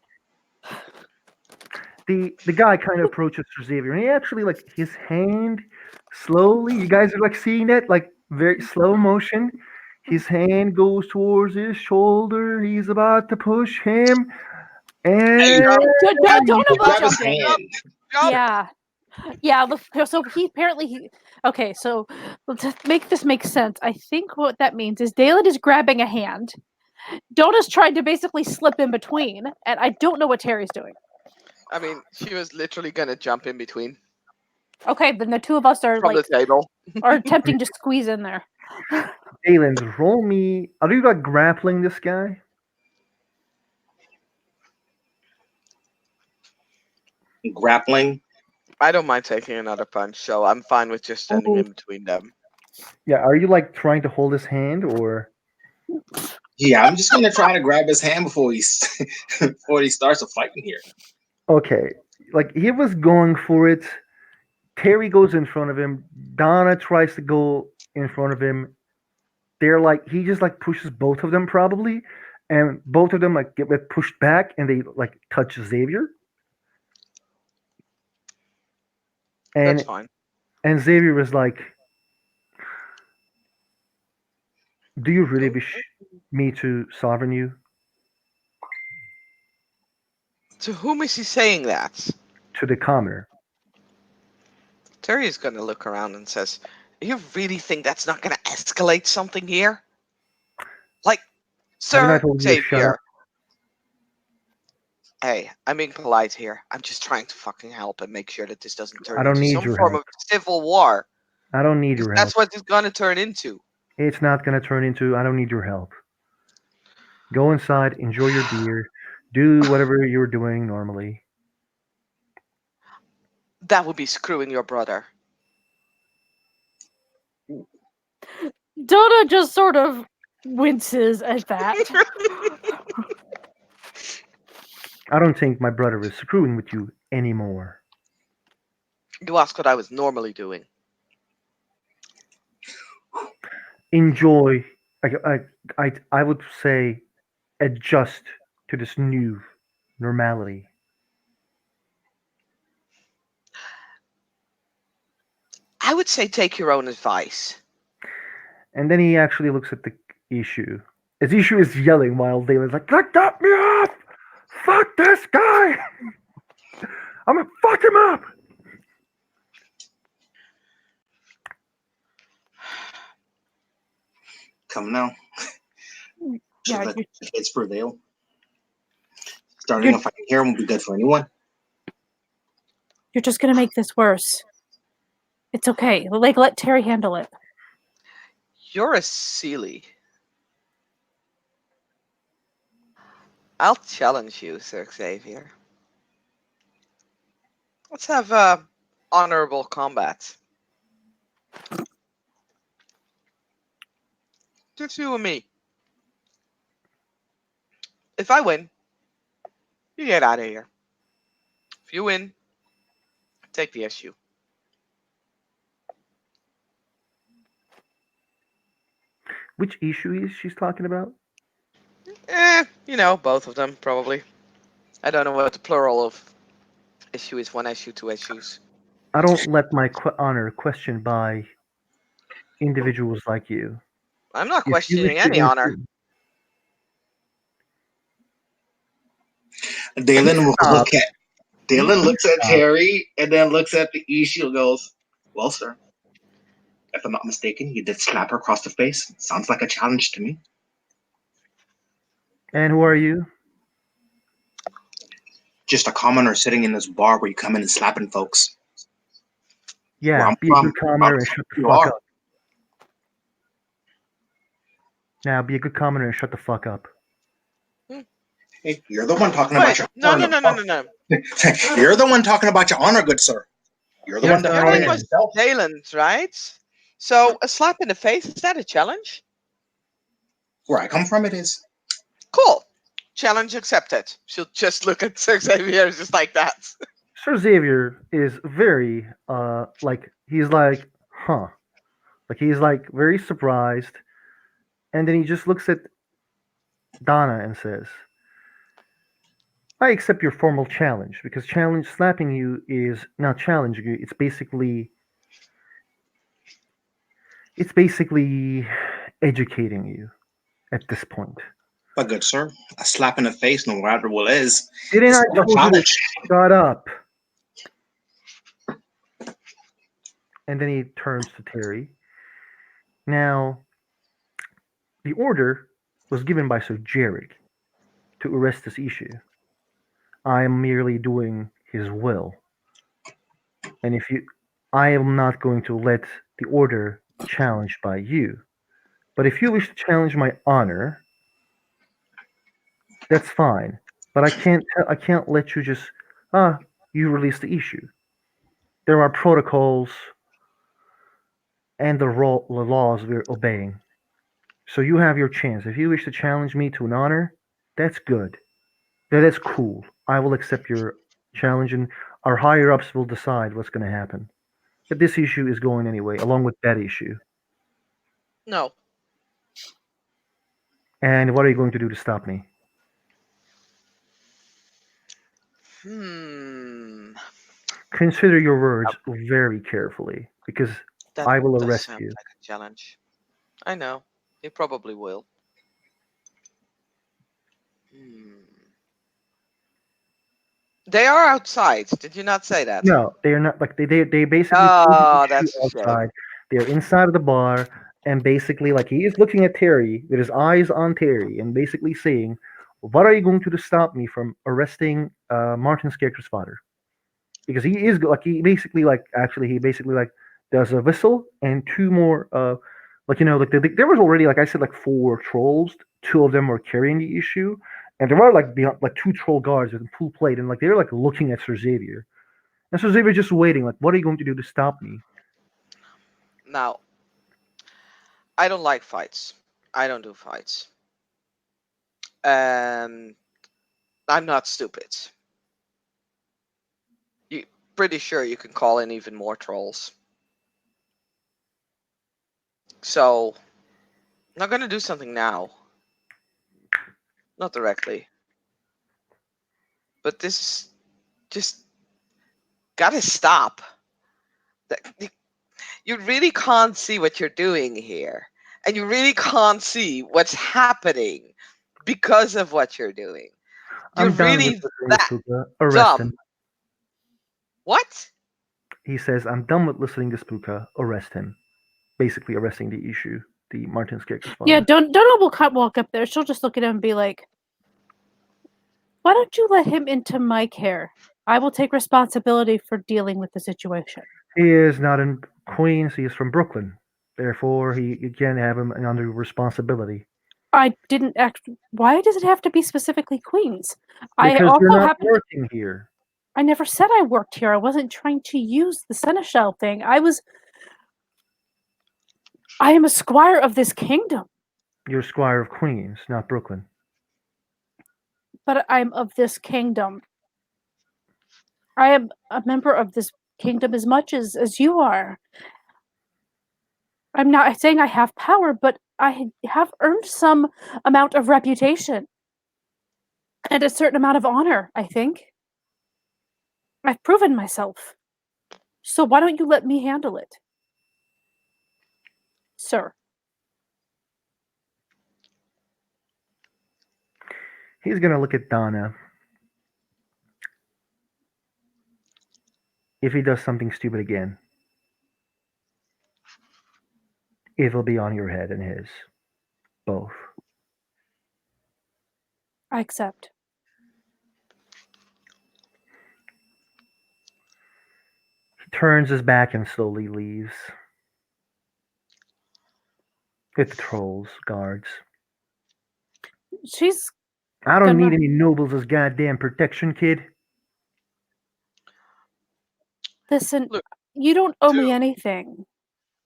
the guy kind of approaches Sir Xavier, and he actually like his hand slowly. You guys are like seeing that, like very slow motion. His hand goes towards his shoulder. He's about to push him, Hey, and Donna will grab his jump in. hand. Jump. Yeah. Yeah, so he apparently okay, so to make this make sense, I think what that means is Dalen is grabbing a hand. Donna's trying to basically slip in between, and I don't know what Terry's doing. I mean, she was literally gonna jump in between Okay, then the two of us are from like the table. are attempting to squeeze in there. Dalen's roll me. Are you like grappling this guy? Grappling. I don't mind taking another punch, so I'm fine with just standing Oh. in between them. Yeah. Are you like trying to hold his hand, or Yeah, I'm just gonna try to grab his hand before before he starts a fighting here. okay? Like he was going for it. Terry goes in front of him. Donna tries to go in front of him. They're like he just like pushes both of them probably, and both of them like get pushed back, and they like touch Xavier, That's and fine. Xavier was like, "Do you really wish me to sovereign you?" To whom is he saying that? To the commoner. Terry is gonna look around and says, "You really think that's not gonna escalate something here? Like, Haven't I Sir told you to shut up? Xavier, hey, I'm being polite here. I'm just trying to fucking help and make sure that this doesn't I turn don't into need some your form help. of civil war. I don't need 'Cause your help. that's what it's gonna turn into." It's not gonna turn into. I don't need your help. Go inside, enjoy your beer, do whatever you're doing normally. That would be screwing your brother. Donna just sort of winces at that. I don't think my brother is screwing with you anymore. You asked what I was normally doing. Enjoy. I would say adjust to this new normality. I would say take your own advice. And then he actually looks at the issue. His issue is yelling while David's like, "Get me off! Fuck this guy! I'm gonna fuck him up!" Come now. Should Yeah, let you- the kids prevail. Starting a fighting here won't be good for anyone. you're just gonna make this worse. It's okay. Like let Terry handle it. You're a silly. I'll challenge you, Sir Xavier. Let's have honorable combat. Just you and me. If I win, you get out of here. If you win, take the issue. Which issue is she's talking about? You know, both of them, probably. I don't know what the plural of issue is. One issue, two issues. I don't let my honor questioned by individuals like you. I'm not If you wish questioning to any honor. Dalen will Stop. look at Dalen looks at Stop. Terry and then looks at the issue and goes, "Well, sir, if I'm not mistaken, you did slap her across the face. Sounds like a challenge to me." And who are you? just a commoner sitting in this bar where you come in and slapping folks. Where Yeah, I'm be a from, good commoner and shut the you fuck are. up. Now, be a good commoner and shut the fuck up. Hey, you're the one talking Wait, about your no, honor. no, no, no, no, no. You're the one talking about your honor, good sir. You're the Yes, one I defending Changeling am. was yourself. Dalen's, right? So a slap in the face, is that a challenge? Where I come from, it is. Cool. Challenge accepted. She'll just look at Sir Xavier just like that. Sir Xavier is very, he's like, huh. Like, he's like very surprised. And then he just looks at Donna and says, I accept your formal challenge because slapping you is not challenging you. It's basically educating you at this point. But good sir, a slap in the face, no matter what it is Didn't I not a told you to challenge. shut up? And then he turns to Terry. Now, the order was given by Sir Jarek to arrest this issue. I am merely doing his will. And I am not going to let the order challenged by you. But if you wish to challenge my honor, that's fine. But I can't let you just you release the issue. There are protocols and the laws we're obeying. So you have your chance. If you wish to challenge me to an honor, that's good. That's cool. I will accept your challenge, and our higher ups will decide what's going to happen. But this issue is going anyway, along with that issue. No. And what are you going to do to stop me? Consider your words very carefully, because That I will does arrest sound you. like a challenge. I know. You probably will. They are outside. Did you not say that? No, they are not. Like they basically Oh, shoot that's a shame. outside. They're inside of the bar, and basically, like he is looking at Terry with his eyes on Terry, and basically saying, "What are you going to do to stop me from arresting Martin Scarecrow's father?" Because he is like he basically like does a whistle and two more there was already, like I said, like four trolls. Two of them were carrying the issue, and there were like two troll guards with a full plate, and like they were like looking at Sir Xavier. And so they were just waiting, like, what are you going to do to stop me? Now, I don't like fights. I don't do fights. And I'm not stupid. You pretty sure you can call in even more trolls. So I'm not gonna do something now. Not directly. But this is just gotta stop. You really can't see what you're doing here. And you really can't see what's happening because of what you're doing. You're I'm done with really listening that to Spooka. Arrest him. dumb. What? He says, I'm done with listening to Spooka. Arrest him. Basically arresting the issue, the Martin Scarecrow's father. Yeah, Donna will walk up there. She'll just look at him and be like, "Why don't you let him into my care? I will take responsibility for dealing with the situation." He is not in Queens. He is from Brooklyn. Therefore, you can't have him under responsibility. I didn't act. Why does it have to be specifically Queens? I Because you're also not happen. working here. I never said I worked here. I wasn't trying to use the seneschal thing. I am a squire of this kingdom, You're Squire of Queens, not Brooklyn. but I'm of this kingdom. I am a member of this kingdom as much as you are. I'm not saying I have power, but I have earned some amount of reputation and a certain amount of honor, I think. I've proven myself. So why don't you let me handle it, sir? He's going to look at Donna. If he does something stupid again, it will be on your head and his. Both. I accept. turns his back and slowly leaves. With the trolls, guards. She's I don't gonna need any nobles as goddamn protection, kid. listen. Look, You don't owe me dude, anything.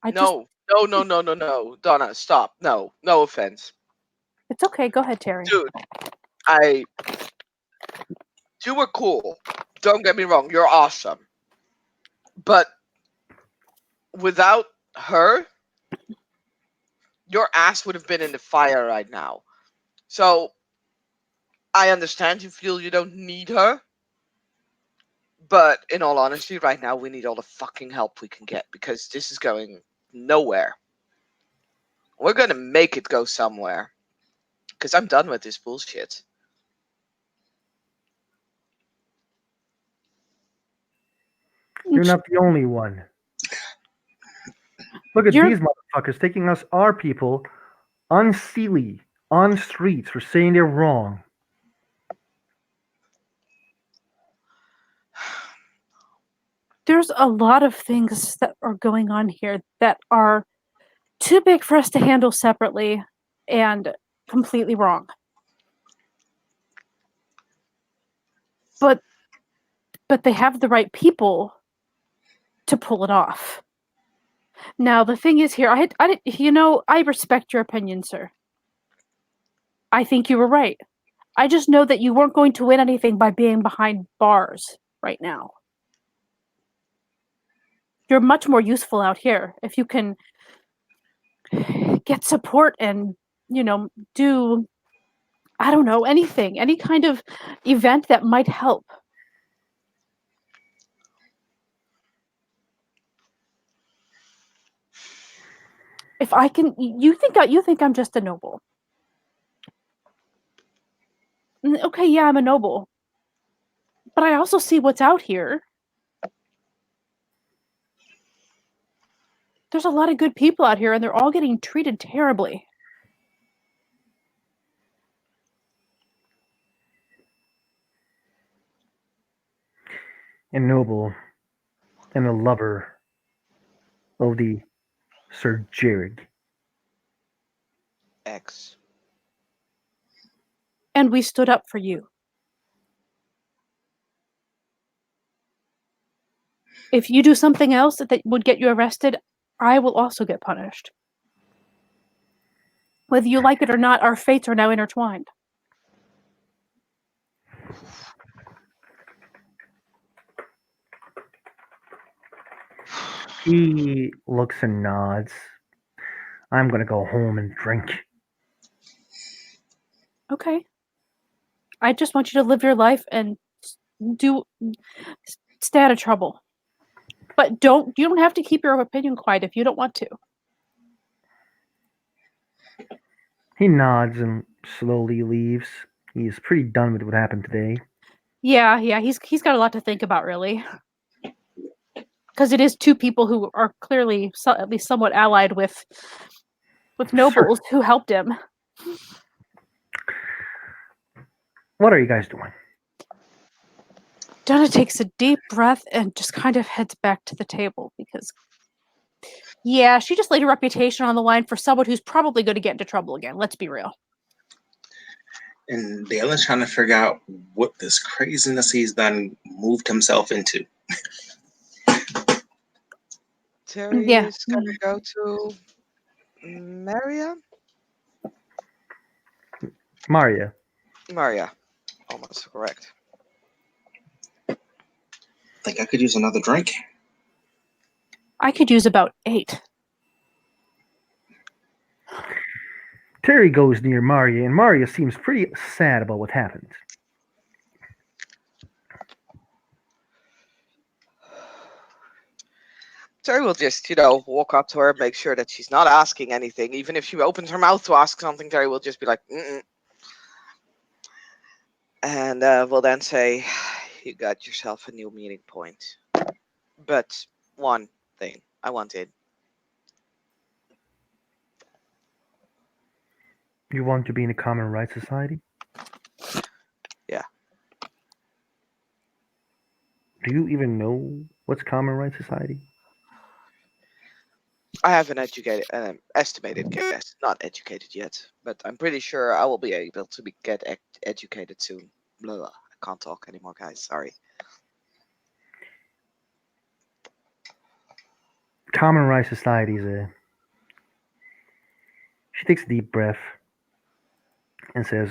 I just. no, no, no, no, no, no, Donna, stop. No, no offense, It's okay. Go ahead, Terry. dude. You were cool. Don't get me wrong, you're awesome. But without her, your ass would have been in the fire right now. So I understand you feel you don't need her, but in all honesty, right now we need all the fucking help we can get because this is going nowhere. We're gonna make it go somewhere. Because I'm done with this bullshit. You're not the only one. Look at You're these motherfuckers taking us, our people, unseelie, on streets for saying they're wrong. there's a lot of things that are going on here that are too big for us to handle separately and completely wrong. But they have the right people to pull it off. Now the thing is here, I respect your opinion, sir. I think you were right. I just know that you weren't going to win anything by being behind bars right now. You're much more useful out here if you can get support and, do, I don't know, anything, any kind of event that might help. If I can, you think I'm just a noble. Okay, yeah, I'm a noble. But I also see what's out here. There's a lot of good people out here and they're all getting treated terribly. And noble, and a lover of the Sir Jared. X. And we stood up for you. If you do something else that would get you arrested, I will also get punished. Whether you like it or not, our fates are now intertwined. He looks and nods. I'm gonna go home and drink. Okay. I just want you to live your life and stay out of trouble. But you don't have to keep your opinion quiet if you don't want to. He nods and slowly leaves. He's pretty done with what happened today. Yeah, he's got a lot to think about, really. Because it is two people who are clearly at least somewhat allied with nobles who helped him. What are you guys doing? Donna takes a deep breath and just kind of heads back to the table because, yeah, she just laid her reputation on the line for someone who's probably going to get into trouble again. Let's be real. And Dalen's trying to figure out what this craziness he's done moved himself into. Terry Yeah. is gonna go to Maria? Maria. Maria. Almost correct. Think I could use another drink? I could use about 8. Terry goes near Maria, and Maria seems pretty sad about what happened. Terry will just, walk up to her, make sure that she's not asking anything. Even if she opens her mouth to ask something, Terry will just be like, mm-mm. And will then say, you got yourself a new meeting point. But one thing I wanted. You want to be in a common rights society? Yeah. Do you even know what's Common Rights Society? I have an estimated guess, not educated yet, but I'm pretty sure I will be able to get educated soon. Blah, blah. I can't talk anymore, guys. Sorry. Common Rights Society is a. She takes a deep breath and says,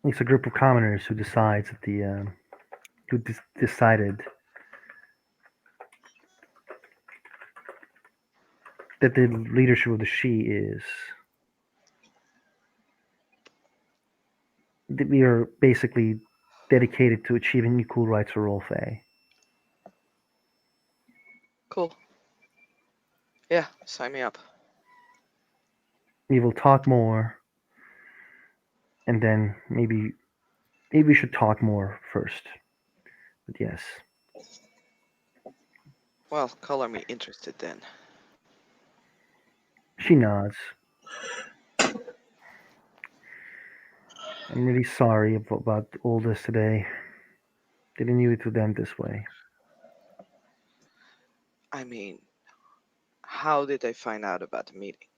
"It's a group of commoners who decides that decided that the leadership of the She is that we are basically dedicated to achieving equal rights for all Fae. Cool. Yeah, sign me up. We will talk more, and then maybe we should talk more first. But yes, Well, color me interested then. she nods. I'm really sorry about all this today. Didn't knew it would end this way. I mean, how did they find out about the meeting?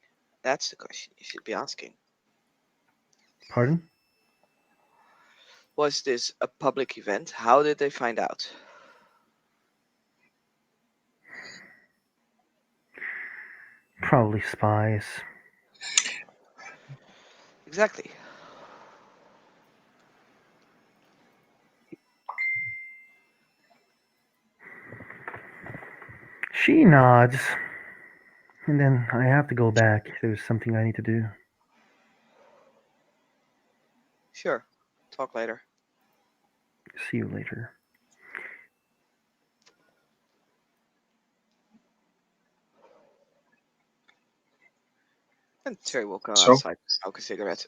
That's the question you should be asking. Pardon? Was this a public event? How did they find out? Probably spies. Exactly. She nods. And then I have to go back. There's something I need to do. Sure. Talk later. See you later. And Terry will go So outside to smoke a cigarette.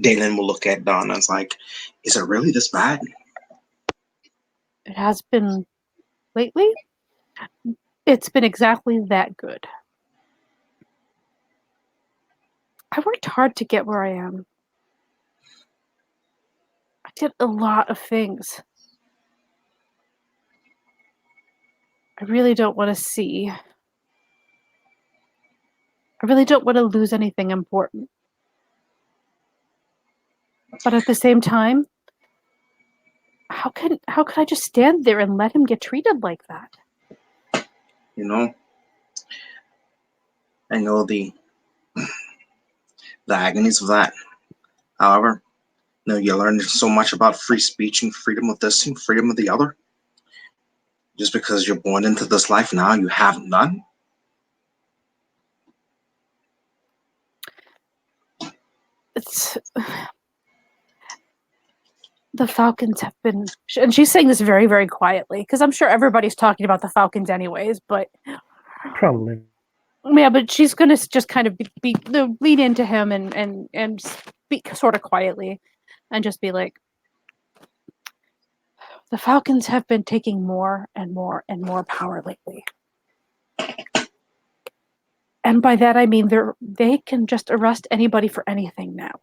Dalen will look at Donna and is like, "Is it really this bad?" It has been lately. It's been exactly that good. I worked hard to get where I am. I did a lot of things. I really don't want to see. I really don't want to lose anything important. But at the same time, how could I just stand there and let him get treated like that? You know, I know the agonies of that. However, you learn so much about free speech and freedom of this and freedom of the other. Just because you're born into this life now, you have none. It's the Falcons have been, and she's saying this very, very quietly because I'm sure everybody's talking about the Falcons anyways. But Probably. yeah, but she's gonna just kind of lean into him and speak sort of quietly, and just be like, the Falcons have been taking more and more and more power lately. And by that I mean they can just arrest anybody for anything now.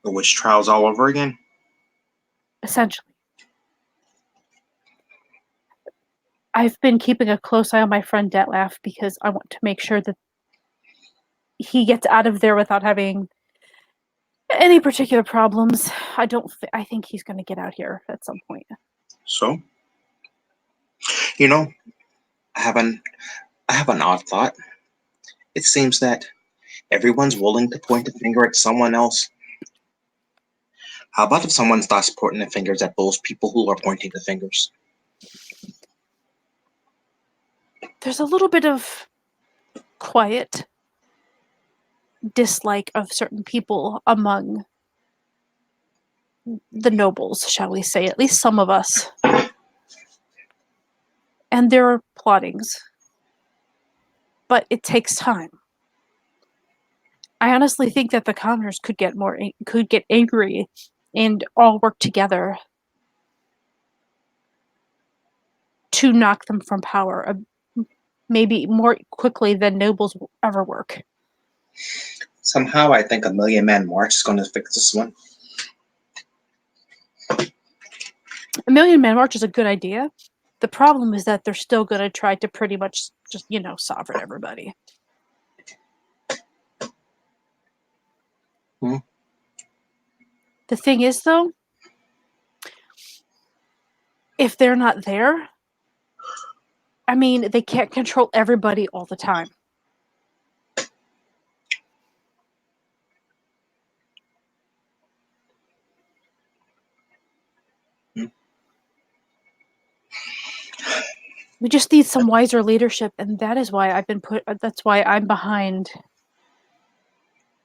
The witch trials all over again. Essentially. I've been keeping a close eye on my friend Detlef because I want to make sure that he gets out of there without having any particular problems. I think he's going to get out here at some point. So, you know, I have an odd thought. It seems that everyone's willing to point a finger at someone else. How about if someone starts pointing the fingers at those people who are pointing the fingers? There's a little bit of quiet dislike of certain people among the nobles, shall we say, at least some of us. And there are plottings. But it takes time. I honestly think that the commoners could get angry and all work together to knock them from power, maybe more quickly than nobles will ever work. Somehow, I think a million man march is going to fix this one. A million man march is a good idea. The problem is that they're still going to try to pretty much just, sovereign everybody. Hmm. The thing is, though, if they're not there, I mean, they can't control everybody all the time. Hmm. We just need some wiser leadership, and that is why that's why I'm behind.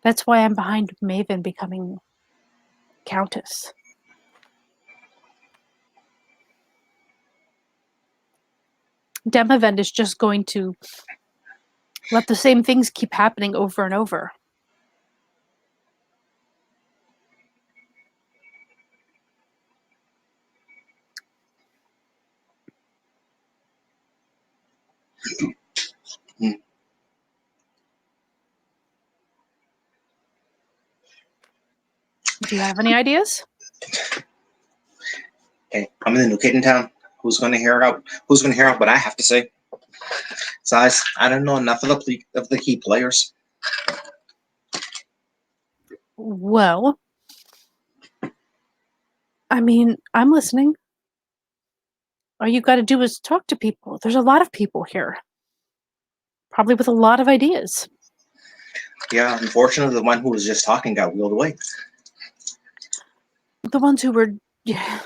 That's why I'm behind Maven becoming Countess. Demavend is just going to let the same things keep happening over and over. Hmm. Do you have any ideas? Okay, I'm in the new kid in town. Who's going to hear out? Who's going to hear out what I have to say? Besides, I don't know enough of the key players. Well, I mean, I'm listening. All you got to do is talk to people. There's a lot of people here, probably with a lot of ideas. Yeah, unfortunately, the one who was just talking got wheeled away. The ones who were, yeah.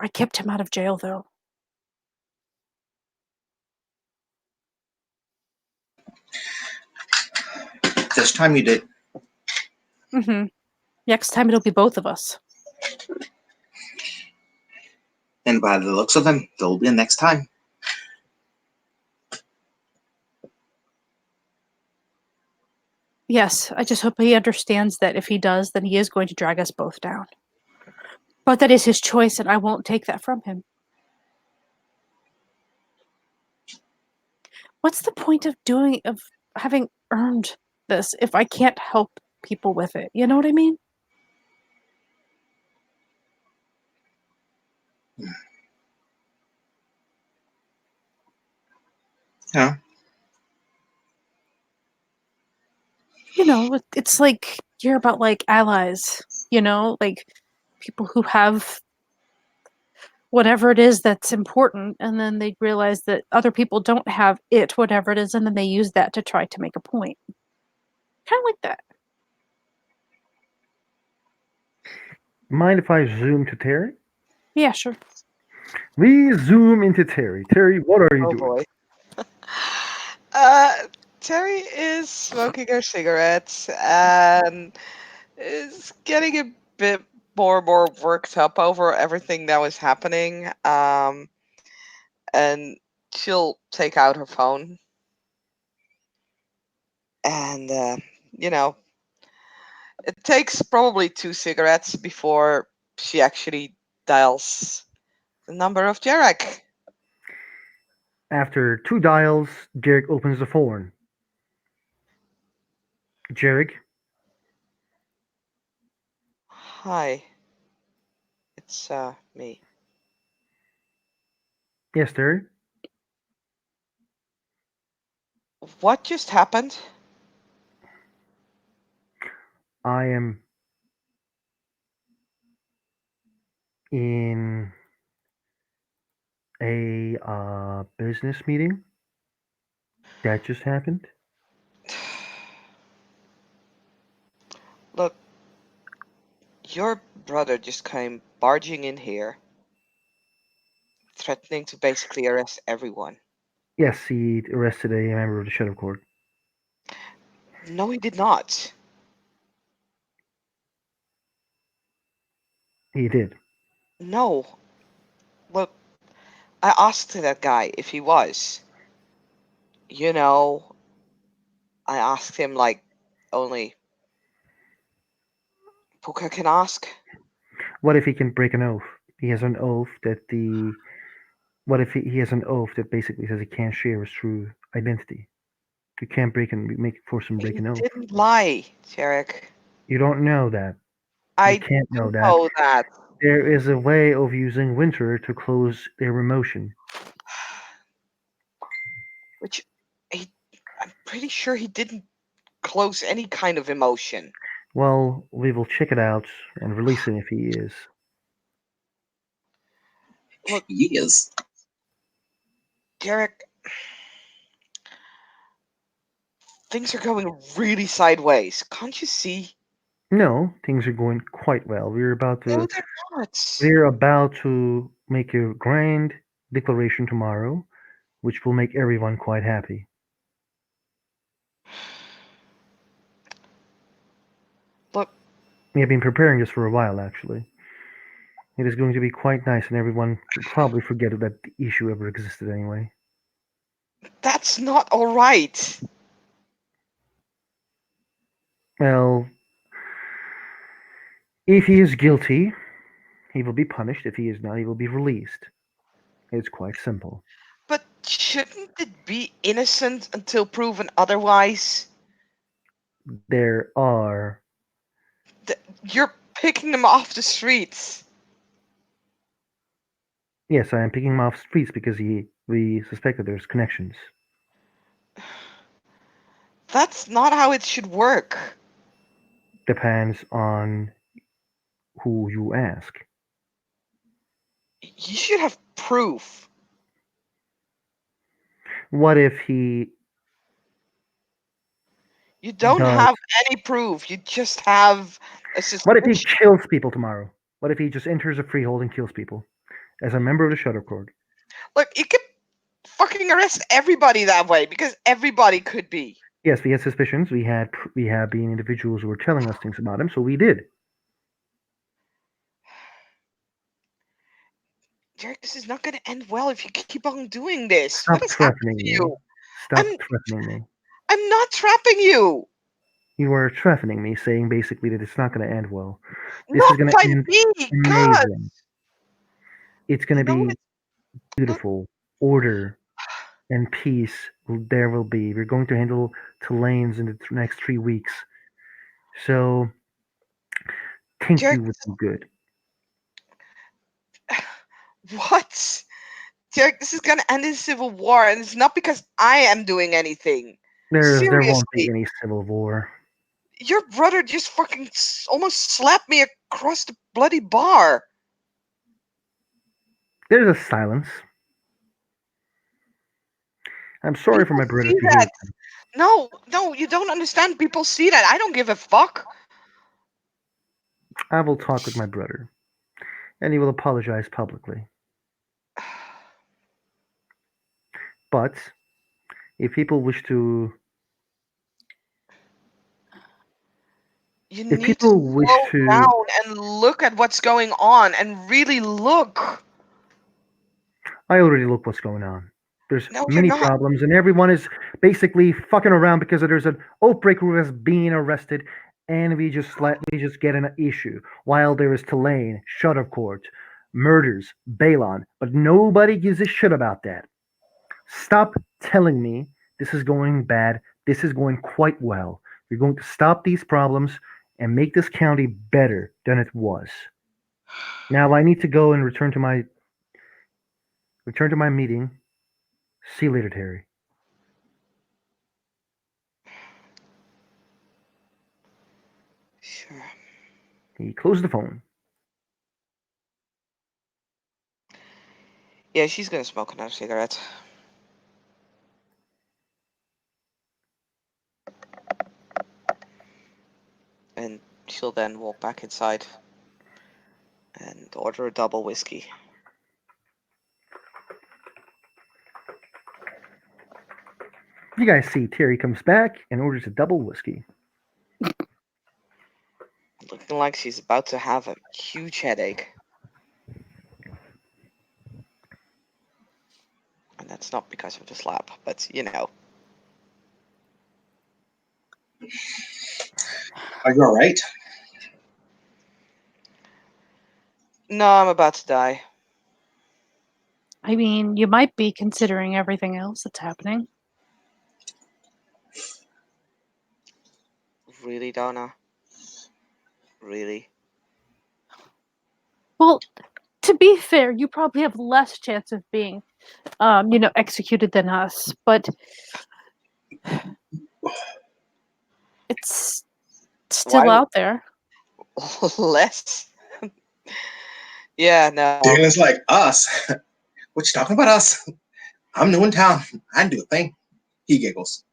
I kept him out of jail, though. This time you did. Mm-hmm. Next time it'll be both of us. And by the looks of them, there'll be a next time. Yes, I just hope he understands that if he does, then he is going to drag us both down. But that is his choice, and I won't take that from him. What's the point of having earned this if I can't help people with it? You know what I mean? Yeah. It's like you're about like allies, like people who have whatever it is that's important, and then they realize that other people don't have it, whatever it is, and then they use that to try to make a point. Kind of like that. Mind if I zoom to Terry? Yeah, sure. We zoom into Terry. Terry, what are you Oh doing? boy. Uh, Terry is smoking her cigarettes and is getting a bit more worked up over everything that was happening. And she'll take out her phone and you know, it takes probably 2 cigarettes before she actually dials the number of Jarek. After 2 dials, Jarek opens the phone. Jarek, Hi, it's me. yes, Terry. What just happened? I am in a business meeting that just happened. Look, your brother just came barging in here, threatening to basically arrest everyone. Yes, he arrested a member of the Shadow Court. No, he did not. He did. No. Look, I asked that guy if he was. You know, I asked him like only Puka can ask. What if he can break an oath? He has an oath that basically says he can't share his true identity. You can't force him He break an oath. didn't lie, Jarek. You don't know that. You I can't know do that. know that. There is a way of using winter to close their emotion. Which I'm pretty sure he didn't close any kind of emotion. Well, we will check it out and release him if he is. Look, Yes. Jarek, things are going really sideways. Can't you see? No, things are going quite well. No, they're not. We're about to make a grand declaration tomorrow, which will make everyone quite happy. Look, We have been preparing this for a while, actually. It is going to be quite nice, and everyone will probably forget that the issue ever existed anyway. that's not all right. Well, if he is guilty, he will be punished. If he is not, he will be released. It's quite simple. But shouldn't it be innocent until proven otherwise? There are. You're picking them off the streets. Yes, I am picking him off streets because we suspect that there's connections. That's not how it should work. Depends on who you ask. You should have proof. What if he You don't does? have any proof. You just have a What if he suspicion. kills people tomorrow? What if he just enters a freehold and kills people as a member of the Shutter Court? Look, you could fucking arrest everybody that way because everybody could be. Yes, we had suspicions. We had been individuals who were telling us things about him, so we did. Derek, this is not going to end well if you keep on doing this. Stop What has happened threatening to me. you? Stop I'm threatening me. I'm not trapping you. You are threatening me, saying basically that it's not going to end well. This Not is going to by end me. God. amazing. It's going to No, be beautiful. Order and peace there will be. We're going to handle Tulane's in the next 3 weeks. So, think Derek, you would do good. what? Derek, this is going to end in civil war, and it's not because I am doing anything. There won't be Seriously. any civil war. Your brother just fucking almost slapped me across the bloody bar. There's a silence. I'm sorry for People my brother's see behavior. that. No, you don't understand. People see that. I don't give a fuck. I will talk with my brother, and he will apologize publicly. But if people wish to, You if need to people wish slow to, down and look at what's going on and really look. I already look what's going on. There's No, you're many not. problems, and everyone is basically fucking around because there's an outbreak who has been arrested, and we just get an issue. While there is Tulane, Shutter Court, murders, Balon, but nobody gives a shit about that. Stop telling me this is going bad. This is going quite well. We're going to stop these problems and make this county better than it was. Now I need to go and return to my meeting. See you later, Terry. Sure. He closed the phone. Yeah, she's gonna smoke another cigarette. And she'll then walk back inside and order a double whiskey. You guys see Terry comes back and orders a double whiskey. Looking like she's about to have a huge headache. And that's not because of the slap, but you know. Are you all right? No, I'm about to die. I mean, you might be considering everything else that's happening. Really, Donna? Really? Well, to be fair, you probably have less chance of being, executed than us, but it's still Why out there. less? Yeah, no. Dana's like, us? What you talking about us? I'm new in town. I didn't do a thing. He giggles.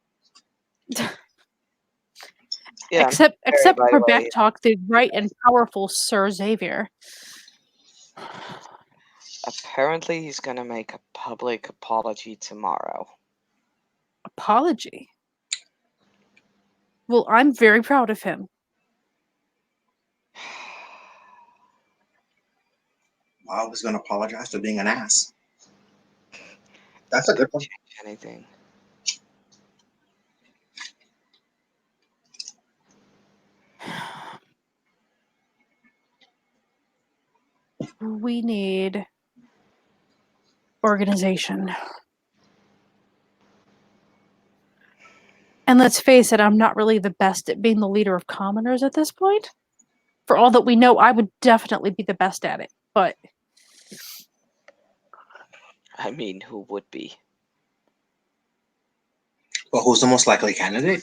Yeah, except Terry, by for the way. Backtalk, the right and powerful Sir Xavier. Apparently, he's gonna make a public apology tomorrow. Apology. Well, I'm very proud of him. I was going to apologize for being an ass. That's a good one. Change anything. We need organization. And let's face it, I'm not really the best at being the leader of commoners at this point. For all that we know, I would definitely be the best at it. But I mean, who would be? But who's the most likely candidate?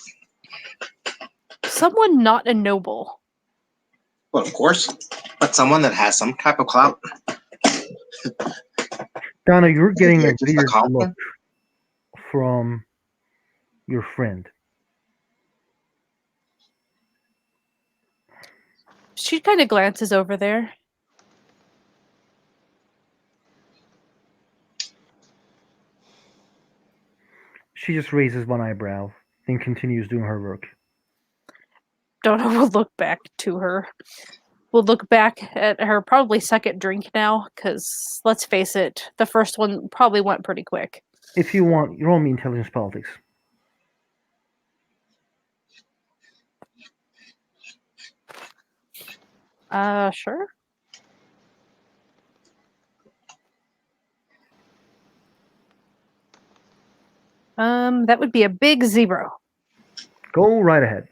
someone not a noble. Well, of course. But someone that has some type of clout. Donna, you're getting a Just a weird look compliment. from your friend. She kind of glances over there. She just raises one eyebrow, then continues doing her work. Donna will look back to her. We'll look back at her probably second drink now, because let's face it, the first one probably went pretty quick. If you want, roll me intelligence politics. Sure. That would be a big 0. Go right ahead.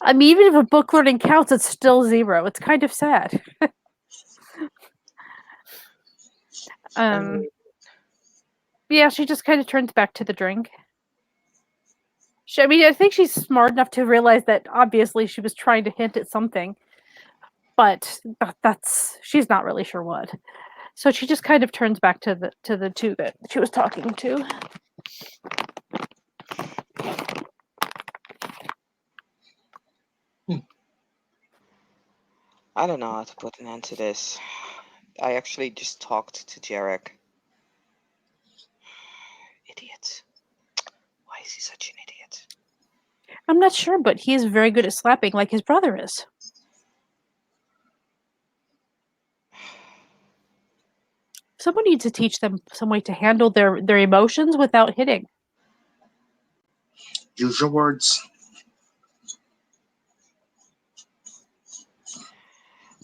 I mean, even if a book learning counts, it's still 0. It's kind of sad. Yeah, she just kind of turns back to the drink. I think she's smart enough to realize that obviously she was trying to hint at something, but she's not really sure what. So she just kind of turns back to the two that she was talking to. I don't know how to put an end to this. I actually just talked to Jarek. Idiot. Why is he such an idiot? I'm not sure, but he is very good at slapping like his brother is. Someone needs to teach them some way to handle their emotions without hitting. Use your words.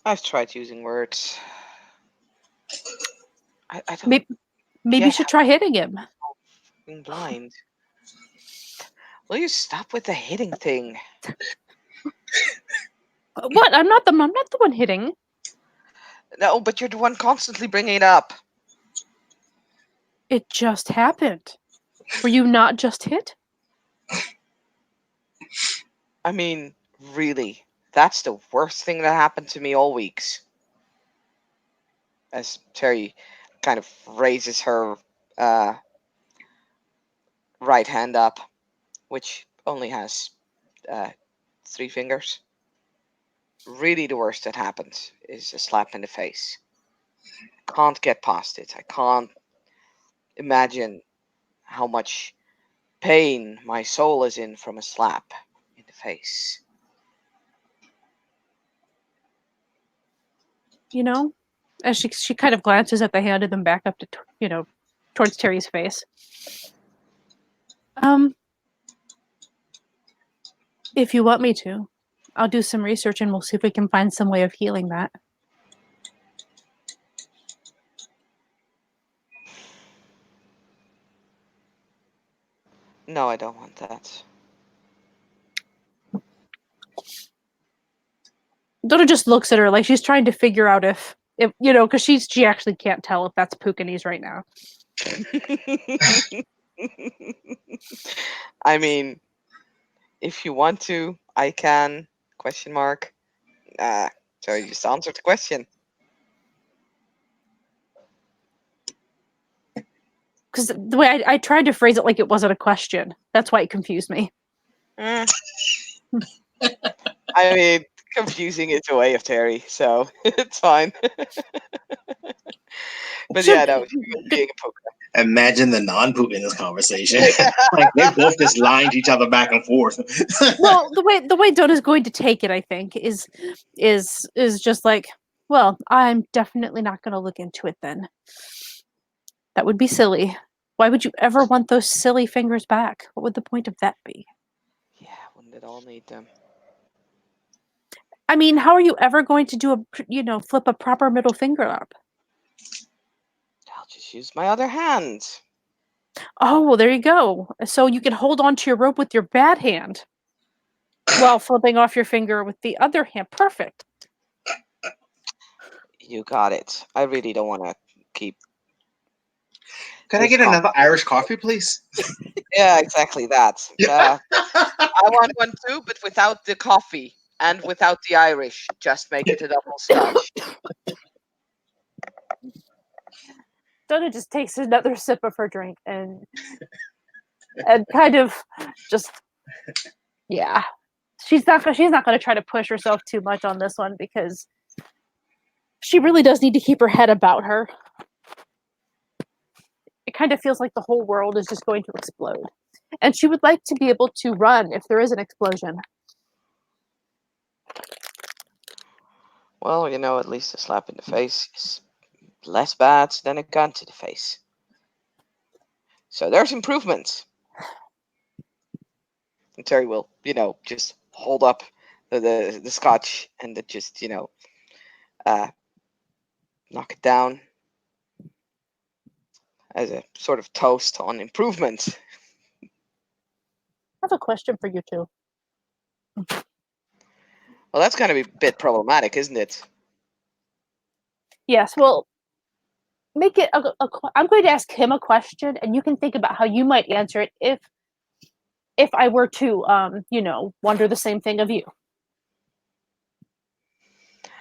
I've tried using words. I don't Maybe you get should try hitting him. being blind. Will you stop with the hitting thing? What? I'm not the one hitting. No, but you're the one constantly bringing it up. It just happened. Were you not just hit? I mean, really, that's the worst thing that happened to me all weeks. As Terry kind of raises her right hand up, which only has 3 fingers. Really, the worst that happens is a slap in the face. I can't get past it. I can't imagine how much pain my soul is in from a slap in the face. As she kind of glances at the hand and then back up to towards Terry's face. If you want me to, I'll do some research and we'll see if we can find some way of healing that. No, I don't want that. Donna just looks at her like she's trying to figure out if because she actually can't tell if that's Pekingese right now. I mean, if you want to, I can. Question mark. So you just answered the question. Because the way I tried to phrase it like it wasn't a question. That's why it confused me. I mean, confusing is a way of Terry, so it's fine. But So, yeah, no, she was being a poker. Imagine the non-poop in this conversation. Like they both just lying to each other back and forth. well, the way Donna's going to take it, I think, is just like, well, I'm definitely not going to look into it then. That would be silly. Why would you ever want those silly fingers back? What would the point of that be? Yeah, wouldn't it all need them? I mean, how are you ever going to flip a proper middle finger up? I'll just use my other hand. Oh, well, there you go. So you can hold on to your rope with your bad hand while flipping off your finger with the other hand. Perfect. You got it. I really don't want to keep. Can I get another Irish coffee, please? Yeah, exactly that. I want one too, but without the coffee and without the Irish. Just make it a double scotch. Donna just takes another sip of her drink and kind of just yeah. She's not going to try to push herself too much on this one because she really does need to keep her head about her. It kind of feels like the whole world is just going to explode. And she would like to be able to run if there is an explosion. Well, at least a slap in the face is less bad than a gun to the face. So there's improvements. And Terry will, just hold up the scotch and just, knock it down as a sort of toast on improvement. I have a question for you two. Well, that's going to be a bit problematic, isn't it? Yes, well, make it I'm going to ask him a question and you can think about how you might answer it if I were to wonder the same thing of you.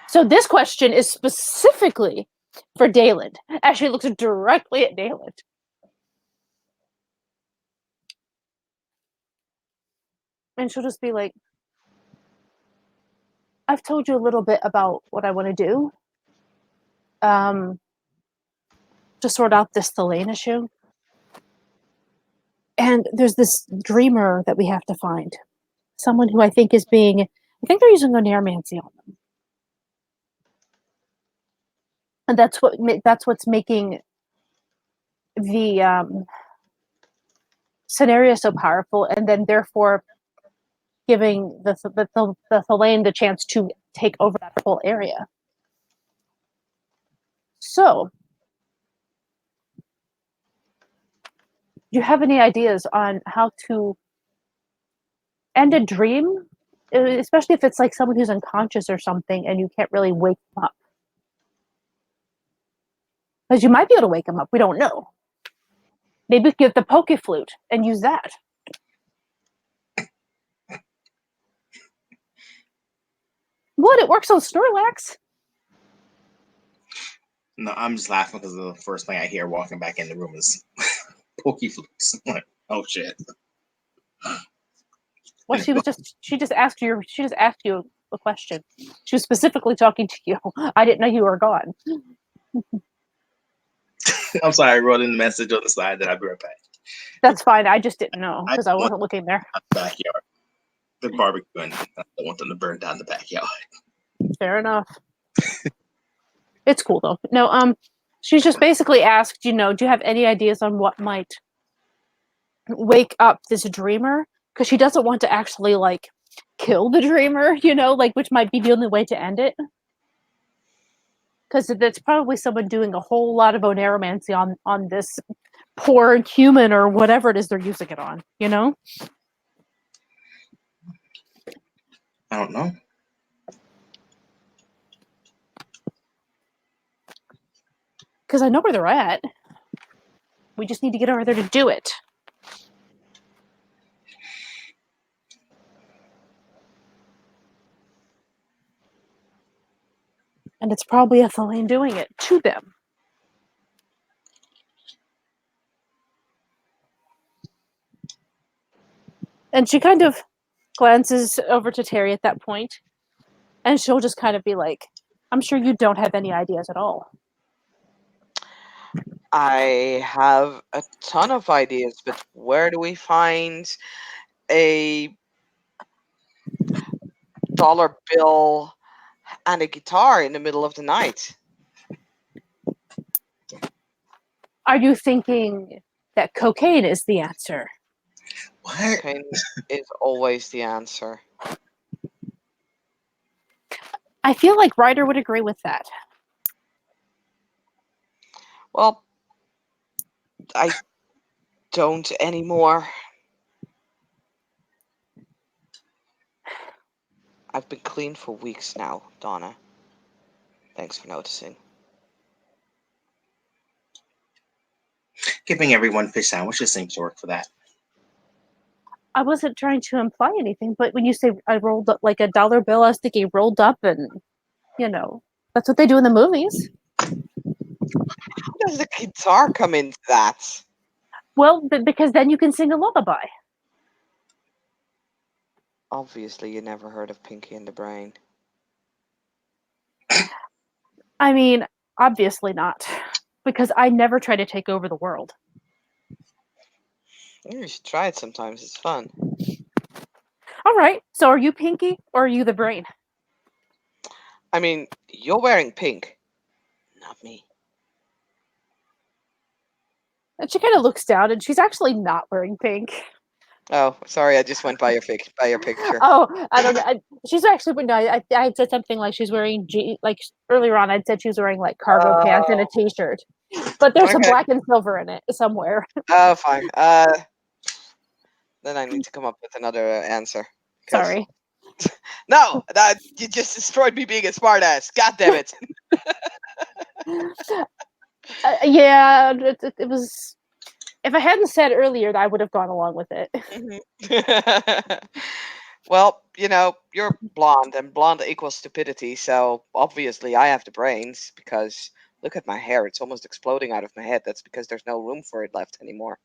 So this question is specifically for Dayland. Ashley looks directly at Dayland. And she'll just be like, I've told you a little bit about what I want to do. To sort out this Thelaine issue. And there's this dreamer that we have to find. Someone who I think they're using oneiromancy on them. And that's what's making the scenario so powerful, and then therefore giving the Thelaine the chance to take over that whole area. So, do you have any ideas on how to end a dream, especially if it's like someone who's unconscious or something, and you can't really wake them up? Because you might be able to wake them up. We don't know. Maybe get the poke flute and use that. What? It works on Snorlax? No, I'm just laughing because the first thing I hear walking back in the room is pokey flutes. I'm like, oh shit. Well, she just asked you a question. She was specifically talking to you. I didn't know you were gone. I'm sorry, I wrote in the message on the side that I'll be right back. That's fine. I just didn't know because I wasn't looking there. Backyard. The barbecue, and I don't want them to burn down the backyard. Fair enough. It's cool though. No, she's just basically asked, do you have any ideas on what might wake up this dreamer? Because she doesn't want to actually kill the dreamer, which might be the only way to end it. Because that's probably someone doing a whole lot of oneiromancy on this poor human or whatever it is they're using it on, you know? I don't know. Because I know where they're at. We just need to get over there to do it. And it's probably Ethylene doing it to them. And she kind of glances over to Terry at that point, and she'll just kind of be like, I'm sure you don't have any ideas at all. I have a ton of ideas, but where do we find a dollar bill and a guitar in the middle of the night? Are you thinking that cocaine is the answer? What? Cocaine is always the answer. I feel like Ryder would agree with that. Well, I don't anymore. I've been clean for weeks now, Donna. Thanks for noticing. Giving everyone fish sandwiches seems to work for that. I wasn't trying to imply anything, but when you say I rolled up like a dollar bill, I was thinking rolled up and, you know, that's what they do in the movies. How does the guitar come into that? Well, because then you can sing a lullaby. Obviously, you never heard of Pinky and the Brain. I mean, obviously not, because I never try to take over the world. You should try it sometimes. It's fun. All right, so are you Pinky or are you the brain? I mean, you're wearing pink. Not me. And she kind of looks down, and she's actually not wearing pink. Oh, sorry. I just went by your picture. Oh, I don't know. She's actually, no, I said something like she's wearing, like earlier on, I'd said she was wearing like cargo pants and a t-shirt. But there's some Okay. black and silver in it somewhere. Oh, fine. Then I need to come up with another answer. 'cause- Sorry. No, that you just destroyed me being a smartass. God damn it. Yeah, it was. If I hadn't said earlier, I would have gone along with it. Well, you're blonde, and blonde equals stupidity. So obviously, I have the brains because look at my hair; it's almost exploding out of my head. That's because there's no room for it left anymore.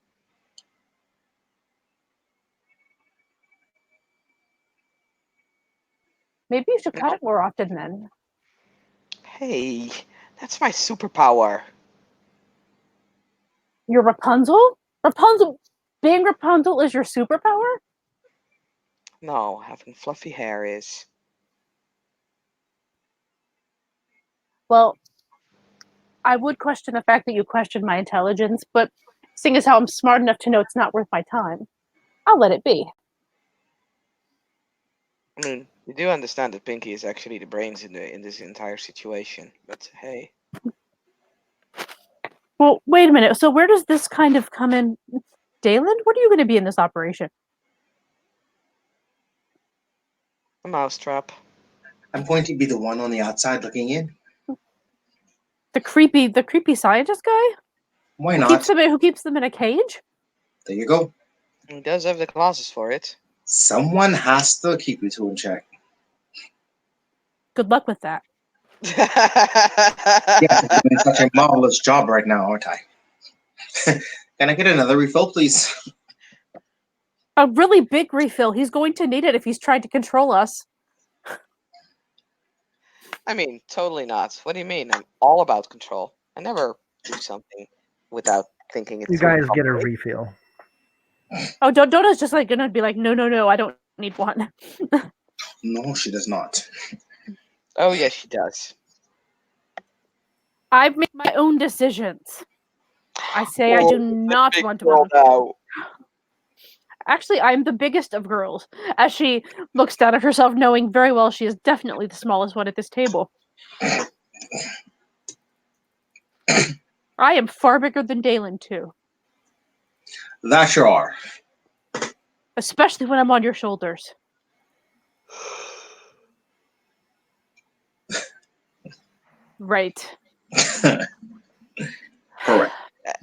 Maybe you should cut No. it more often then. Hey, that's my superpower. You're Rapunzel? Rapunzel? Being Rapunzel is your superpower? No, having fluffy hair is. Well, I would question the fact that you question my intelligence, but seeing as how I'm smart enough to know it's not worth my time, I'll let it be. I mean, you do understand that Pinky is actually the brains in this entire situation. But hey, Well, wait a minute. So where does this kind of come in? Dalen, what are you going to be in this operation? a mousetrap. I'm going to be the one on the outside looking in. The creepy scientist guy? Why Who not? keeps them in a cage? There you go. He does have the glasses for it. Someone has to keep you two in check. Good luck with that. Yes, I'm doing such a marvelous job right now, aren't I? Can I get another refill, please? A really big refill. He's going to need it if he's trying to control us. I mean, totally not. What do you mean? I'm all about control. I never do something without thinking it You through guys get a properly. refill. Oh, Dona's just like gonna be like, no, I don't need one. No, she does not. Oh, yes, she does. I've made my own decisions. I say I do not big want to. girl now. Actually, I'm the biggest of girls. As she looks down at herself, knowing very well she is definitely the smallest one at this table. I am far bigger than Dalen, too. That sure are. Especially when I'm on your shoulders. Right. Correct.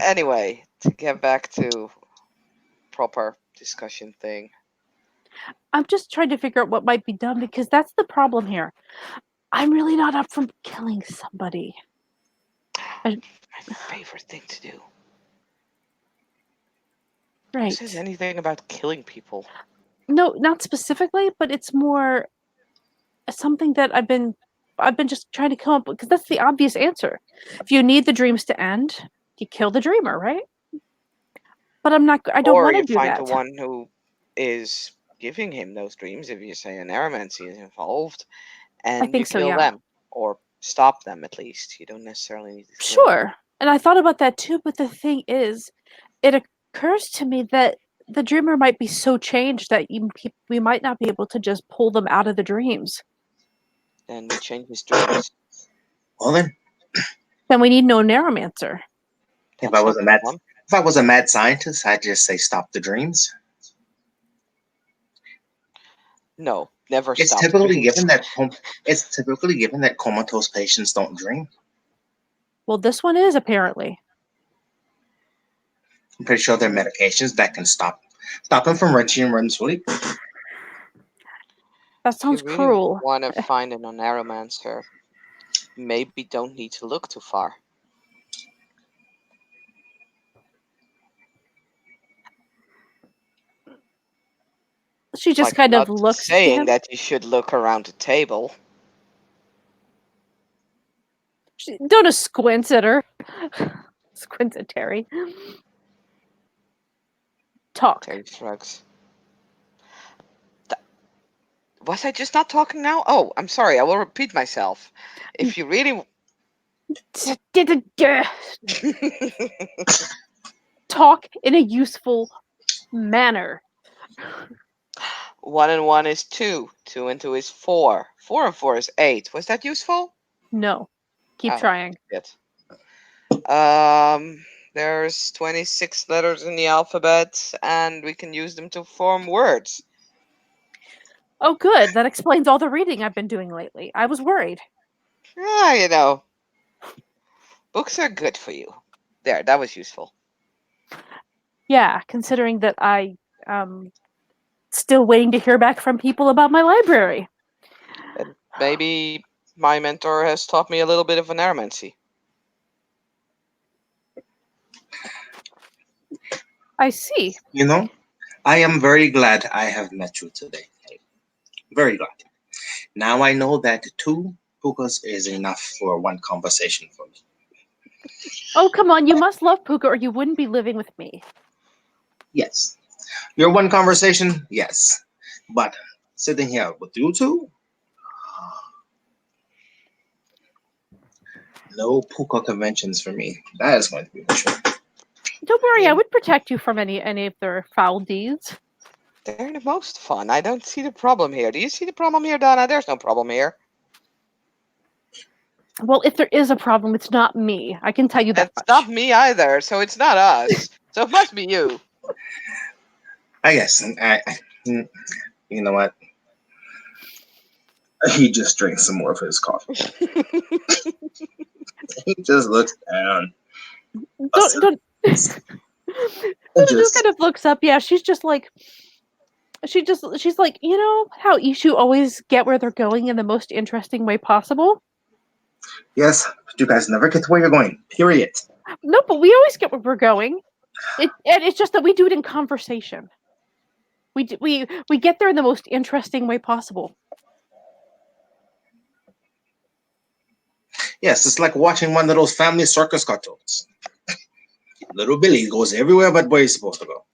Anyway, to get back to proper discussion thing. I'm just trying to figure out what might be done because that's the problem here. I'm really not up for killing somebody. My favorite thing to do. Who Right. says anything about killing people? No, not specifically, but it's more something that I've been just trying to come up with because that's the obvious answer. If you need the dreams to end, you kill the dreamer, right? But I don't Or want to you do find the that. one who is giving him those dreams, if you say an aromancy is involved, I and you think so, kill yeah. them. Or stop them at least. You don't necessarily need to kill them. Sure. And I thought about that too, but the thing is, it occurs to me that the dreamer might be so changed that we might not be able to just pull them out of the dreams. Then we change his dreams. Well then, Then we need no neuromancer. if That's I was not a the mad, one. if I was a mad scientist, I'd just say stop the dreams. No, never It's stop typically dreams. given that it's typically given that comatose patients don't dream. Well, this one is apparently. I'm pretty sure there are medications that can stop them from reaching REM sleep. That If you sounds really cruel. want to find an aromancer, maybe don't need to look too far. She just Like, kind I'm of not looks to saying him. that you should look around the table. Donna squints at her. Squints at Terry. Talk. Terry shrugs. Was I just not talking now? Oh, I'm sorry. I will repeat myself. If you really Talk in a useful manner. 1 and 1 is 2. 2 and 2 is 4. 4 and 4 is 8. Was that useful? No. Keep Oh, trying. shit. There's 26 letters in the alphabet, and we can use them to form words. Oh, good. That explains all the reading I've been doing lately. I was worried. Ah, books are good for you. There, that was useful. Yeah, considering that I still waiting to hear back from people about my library. And maybe my mentor has taught me a little bit of an aromancy. I see. You know, I am very glad I have met you today. Very glad. Now I know that 2 pukas is enough for one conversation for me. Oh, come on. You must love Puka or you wouldn't be living with me. Yes. Your one conversation, yes. But sitting here with you 2, no puka conventions for me. That is going to be for sure. Don't worry, Yeah. I would protect you from any of their foul deeds. They're the most fun. I don't see the problem here. Do you see the problem here, Donna? There's no problem here. Well, if there is a problem, it's not me. I can tell you that It's much. not me either, so it's not us. So it must be you. I guess. You know what? He just drinks some more of his coffee. He just looks down. Don't. It Just kind of looks up. Yeah, she's just like, she's like, you know how Ishu always get where they're going in the most interesting way possible. Yes, but you guys never get to where you're going. Period. No, but we always get where we're going. And it's just that we do it in conversation. We get there in the most interesting way possible. Yes, it's like watching one of those family circus cartoons. Little Billy goes everywhere but where he's supposed to go.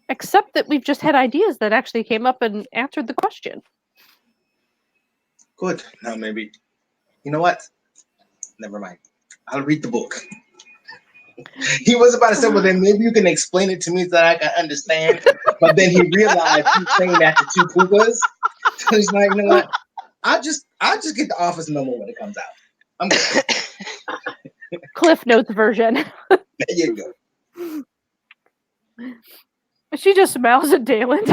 Except that we've just had ideas that actually came up and answered the question. Good. Now maybe. You know what? Never mind. I'll read the book. He was about to say, well, then maybe you can explain it to me so that I can understand. But then he realized he's saying that to 2 pukas. So he's like, you know what? I'll just get the office memo when it comes out. I'm good. Cliff Notes version. There you go. She just smiles at Dalen.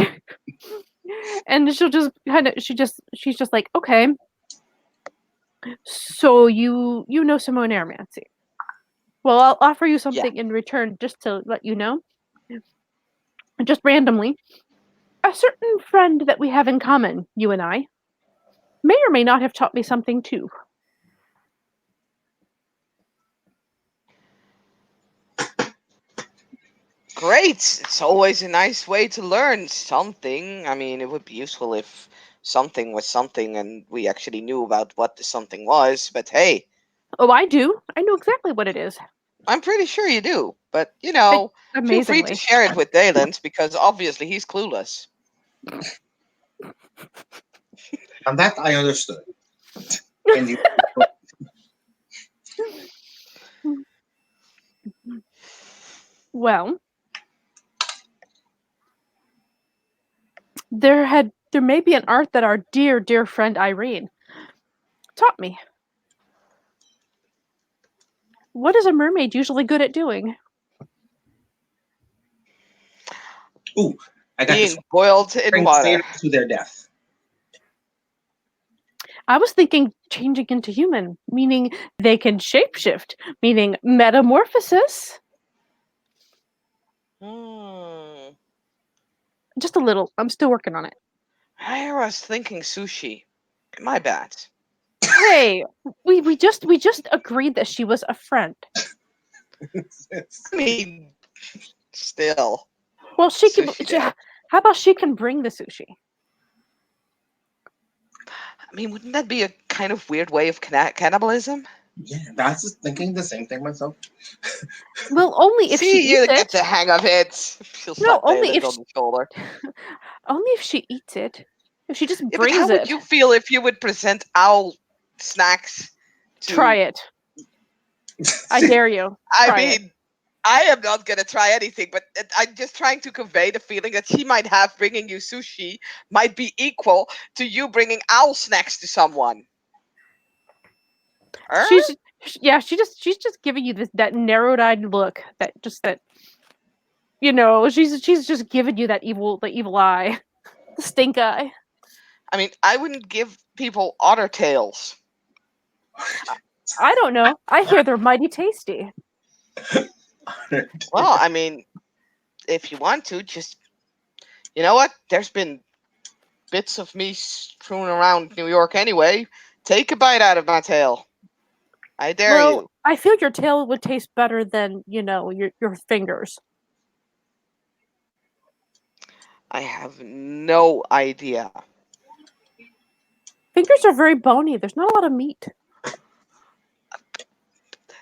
And she'll just kind of she's just like, okay, so you know Simone Aromancy. Well, I'll offer you Yeah. something in return just to let you know. Just randomly. A certain friend that we have in common, you and I, may or may not have taught me something too. Great. It's always a nice way to learn something. I mean, it would be useful if something was something and we actually knew about what the something was. But hey, Oh, I do. I know exactly what it is. I'm pretty sure you do. But, feel free to Amazingly. share it with Dalen because obviously he's clueless. And that I understood. And you, Well, there may be an art that our dear friend Irene taught me. What is a mermaid usually good at doing? ooh, I got this Being boiled in bring water. sailors to their death. I was thinking changing into human, meaning they can shapeshift, meaning metamorphosis. Hmm. Just a little. I'm still working on it. I was thinking sushi. My bad. Hey, we just agreed that she was a friend. I mean, still. Well, she can. Sushi day. How about she can bring the sushi? I mean, wouldn't that be a kind of weird way of cannibalism? Yeah, that's just thinking the same thing myself. Well, only if she See, eats you get it. the hang of it. She'll No, slap only Dalen if on the shoulder. only if she eats it. If she just Yeah, but how brings would it, you feel if you would present owl snacks try to? it. I dare you. I Try it. mean, I am not gonna try anything, but I'm just trying to convey the feeling that she might have bringing you sushi might be equal to you bringing owl snacks to someone. Er? Yeah, she's just giving you that narrowed-eyed look that she's just giving you the evil eye, the stink eye. I mean, I wouldn't give people otter tails. I don't know. I hear they're mighty tasty. Well, I mean, if you want to, just you know what? There's been bits of me strewn around New York anyway. Take a bite out of my tail. I dare Well, you. I feel your tail would taste better than your fingers. I have no idea. Fingers are very bony. There's not a lot of meat.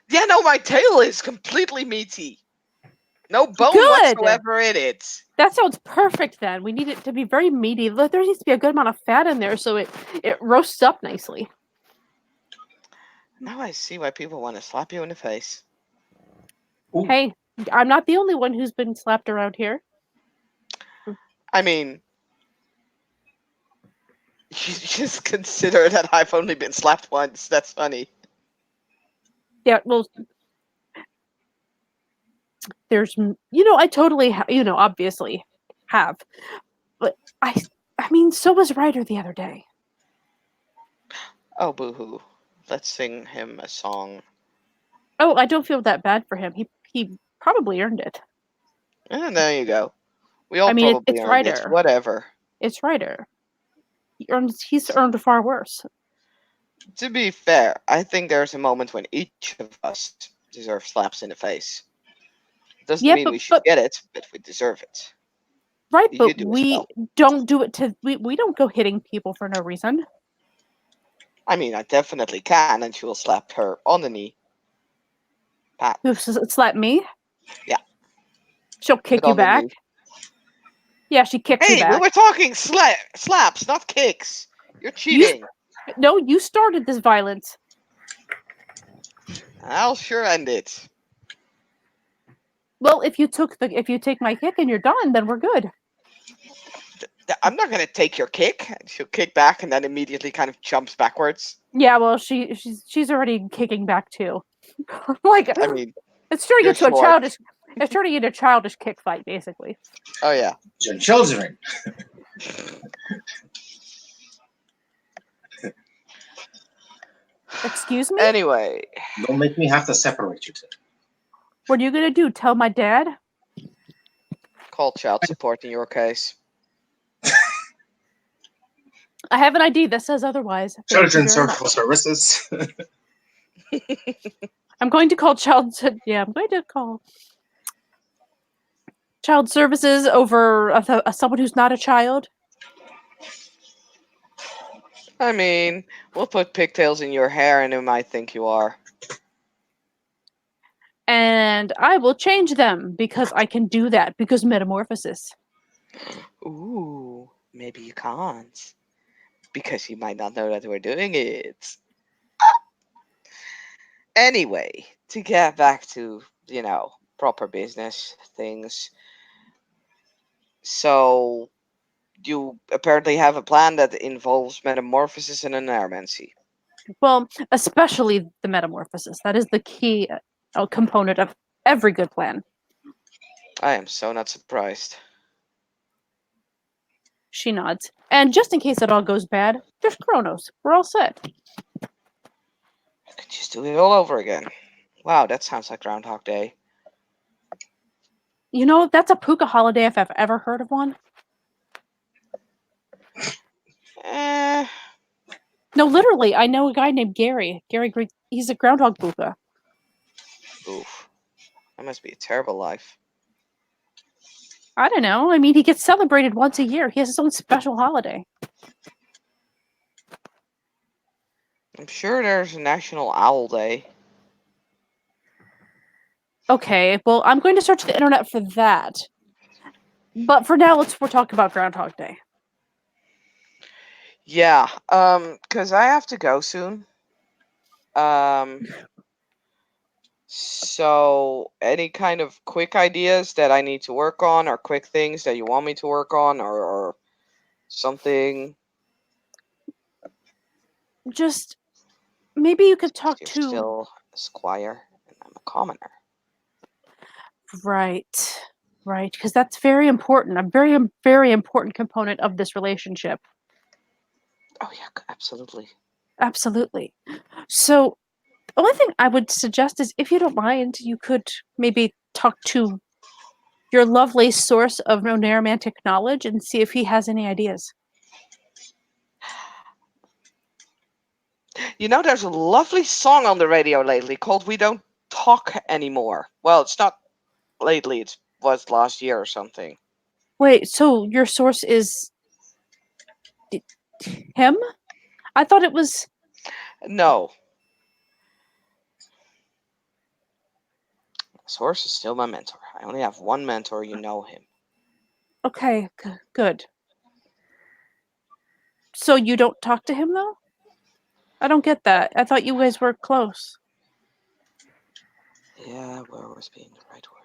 Yeah, no, my tail is completely meaty. No bone Good. whatsoever in it. That sounds perfect. Then we need it to be very meaty. There needs to be a good amount of fat in there so it roasts up nicely. Now I see why people want to slap you in the face. Ooh. Hey, I'm not the only one who's been slapped around here. I mean, you just consider that I've only been slapped once. That's funny. Yeah, well, there's I totally obviously have, but I mean, so was Ryder the other day. Oh, boo-hoo. Let's sing him a song. Oh, I don't feel that bad for him. He probably earned it. And there you go. We all I mean, probably it's earned it. Ryder. Whatever. It's Ryder. He's earned far worse. To be fair, I think there's a moment when each of us deserves slaps in the face. Doesn't Yeah, mean we should get it, but we deserve it. right, You but do as we well. don't do it to we don't go hitting people for no reason. I mean, I definitely can, and she will slap her on the knee. Pat. Slap me. Yeah. She'll kick But you on the back. knee. Yeah, she kicks you Hey, we back. were talking slaps, not kicks. You're cheating. No, you started this violence. I'll sure end it. Well, if you take my kick and you're done, then we're good. I'm not gonna take your kick. She'll kick back and then immediately kind of jumps backwards. Yeah, well, she's already kicking back too. Like, I mean, it's turning you're into a short. childish. It's turning into a childish kick fight, basically. Oh yeah. Children. Excuse me? Anyway, Don't make me have to separate you two. What are you gonna do? Tell my dad? call child support in your case. I have an ID that says otherwise. Thank you Children's very Social much. Services. I'm going to call I'm going to call child services over someone who's not a child. I mean, we'll put pigtails in your hair and who might think you are. And I will change them because I can do that because metamorphosis. Ooh, maybe you can't. Because you might not know that we're doing it. Anyway, to get back to, proper business things. So, you apparently have a plan that involves metamorphosis and anormancy. Well, especially the metamorphosis. That is the key component of every good plan. I am so not surprised. She nods. And just in case it all goes bad, there's Kronos. We're all set. I could just do it all over again. Wow, that sounds like Groundhog Day. You know, that's a Puka holiday if I've ever heard of one. Eh, No, literally, I know a guy named Gary. Gary Greek. He's a groundhog Puka. oof. That must be a terrible life. I don't know. I mean, he gets celebrated once a year. He has his own special holiday. I'm sure there's a National Owl Day. Okay, well, I'm going to search the internet for that. But for now, we're talking about Groundhog Day. Yeah, because I have to go soon. So any kind of quick ideas that I need to work on, or quick things that you want me to work on, or something? Just maybe you could talk You're to. still a squire, and I'm a commoner. Right, right, because that's very important. A very, very important component of this relationship. Oh yeah, absolutely. Absolutely. So, the only thing I would suggest is if you don't mind, you could maybe talk to your lovely source of romantic knowledge and see if he has any ideas. You know, there's a lovely song on the radio lately called "We Don't Talk Anymore." Well, it's not lately; it was last year or something. Wait, so your source is him? I thought it was. No, Source is still my mentor. I only have one mentor. You know him. Okay, good. So you don't talk to him though? I don't get that. I thought you guys were close. Yeah, where was being the right word?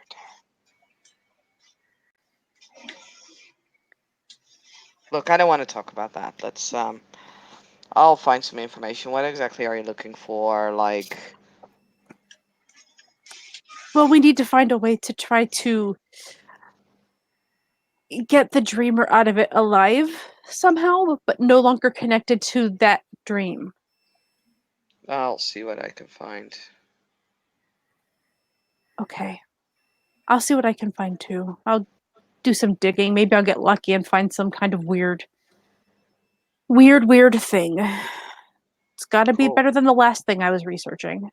Look, I don't want to talk about that. Let's I'll find some information. What exactly are you looking for? Like, Well, we need to find a way to try to get the dreamer out of it alive somehow, but no longer connected to that dream. I'll see what I can find. Okay. I'll see what I can find too. I'll do some digging. Maybe I'll get lucky and find some kind of weird thing. It's got to be Cool. better than the last thing I was researching.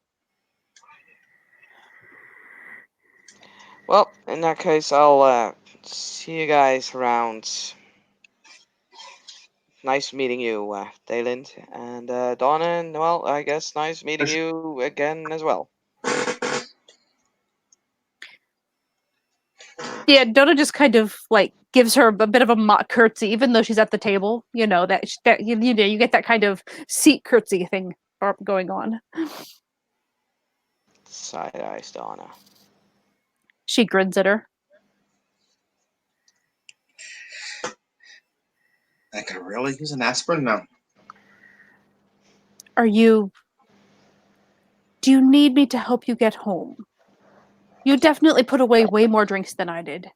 Well, in that case, I'll see you guys around. Nice meeting you, Daylind. And Donna, and, well, I guess nice meeting you again as well. Yeah, Donna just kind of like gives her a bit of a mock curtsy, even though she's at the table. You know that you know you get that kind of seat curtsy thing going on. Side eyes, Donna. She grins at her. I could really use an aspirin now. Are you Do you need me to help you get home? You definitely put away way more drinks than I did.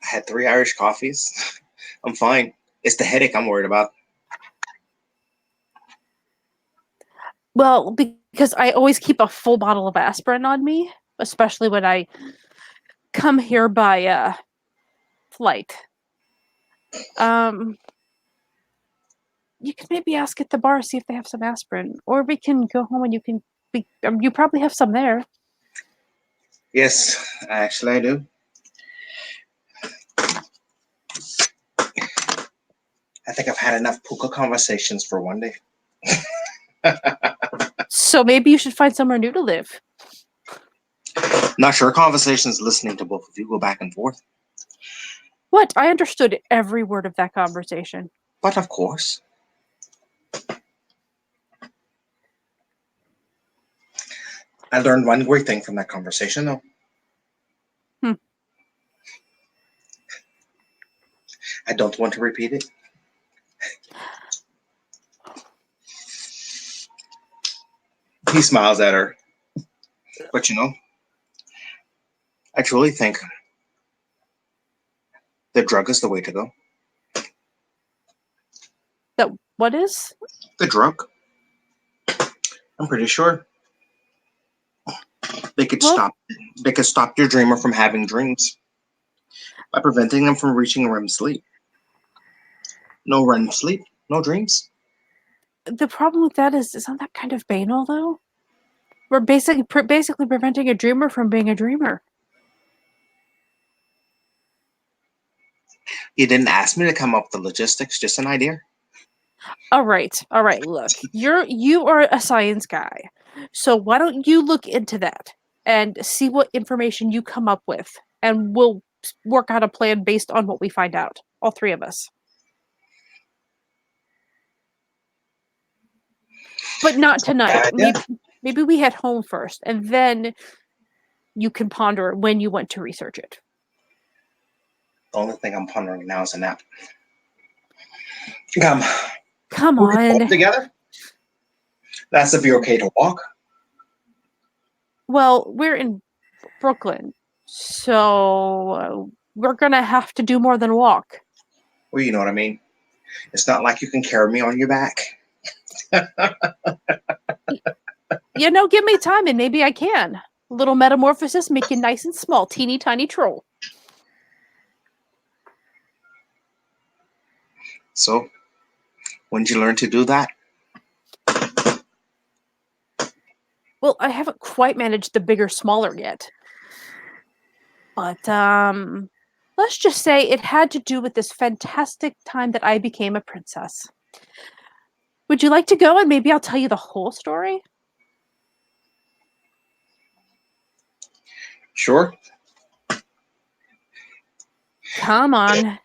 I had 3 Irish coffees. I'm fine. It's the headache I'm worried about. Well, because I always keep a full bottle of aspirin on me, especially when I come here by flight. You can maybe ask at the bar, see if they have some aspirin, or we can go home and you can. You probably have some there. Yes, actually I do. I think I've had enough puka conversations for one day. So maybe you should find somewhere new to live. Not sure conversations listening to both of you go back and forth. What? I understood every word of that conversation. But of course. I learned one great thing from that conversation, though. Hmm. I don't want to repeat it. He smiles at her. But I truly think the drug is the way to go. That what is? The drug? I'm pretty sure. They could Well, stop your dreamer from having dreams by preventing them from reaching REM sleep. No REM sleep, no dreams. the problem with that is, isn't that kind of banal though? We're basically preventing a dreamer from being a dreamer. You didn't ask me to come up with the logistics, just an idea. All right. Look, you are a science guy, so why don't you look into that and see what information you come up with, and we'll work out a plan based on what we find out. All three of us. But not tonight. Bad idea. Maybe we head home first, and then you can ponder when you want to research it. The only thing I'm pondering now is a nap. Come. Come We're gonna walk on. together? That's if you're okay to walk. Well, we're in Brooklyn, so we're gonna have to do more than walk. Well, you know what I mean. It's not like you can carry me on your back. Give me time and maybe I can. A little metamorphosis, make you nice and small, teeny tiny troll. So, when did you learn to do that? Well, I haven't quite managed the bigger, smaller yet. But, let's just say it had to do with this fantastic time that I became a princess. Would you like to go and maybe I'll tell you the whole story? Sure. Come on.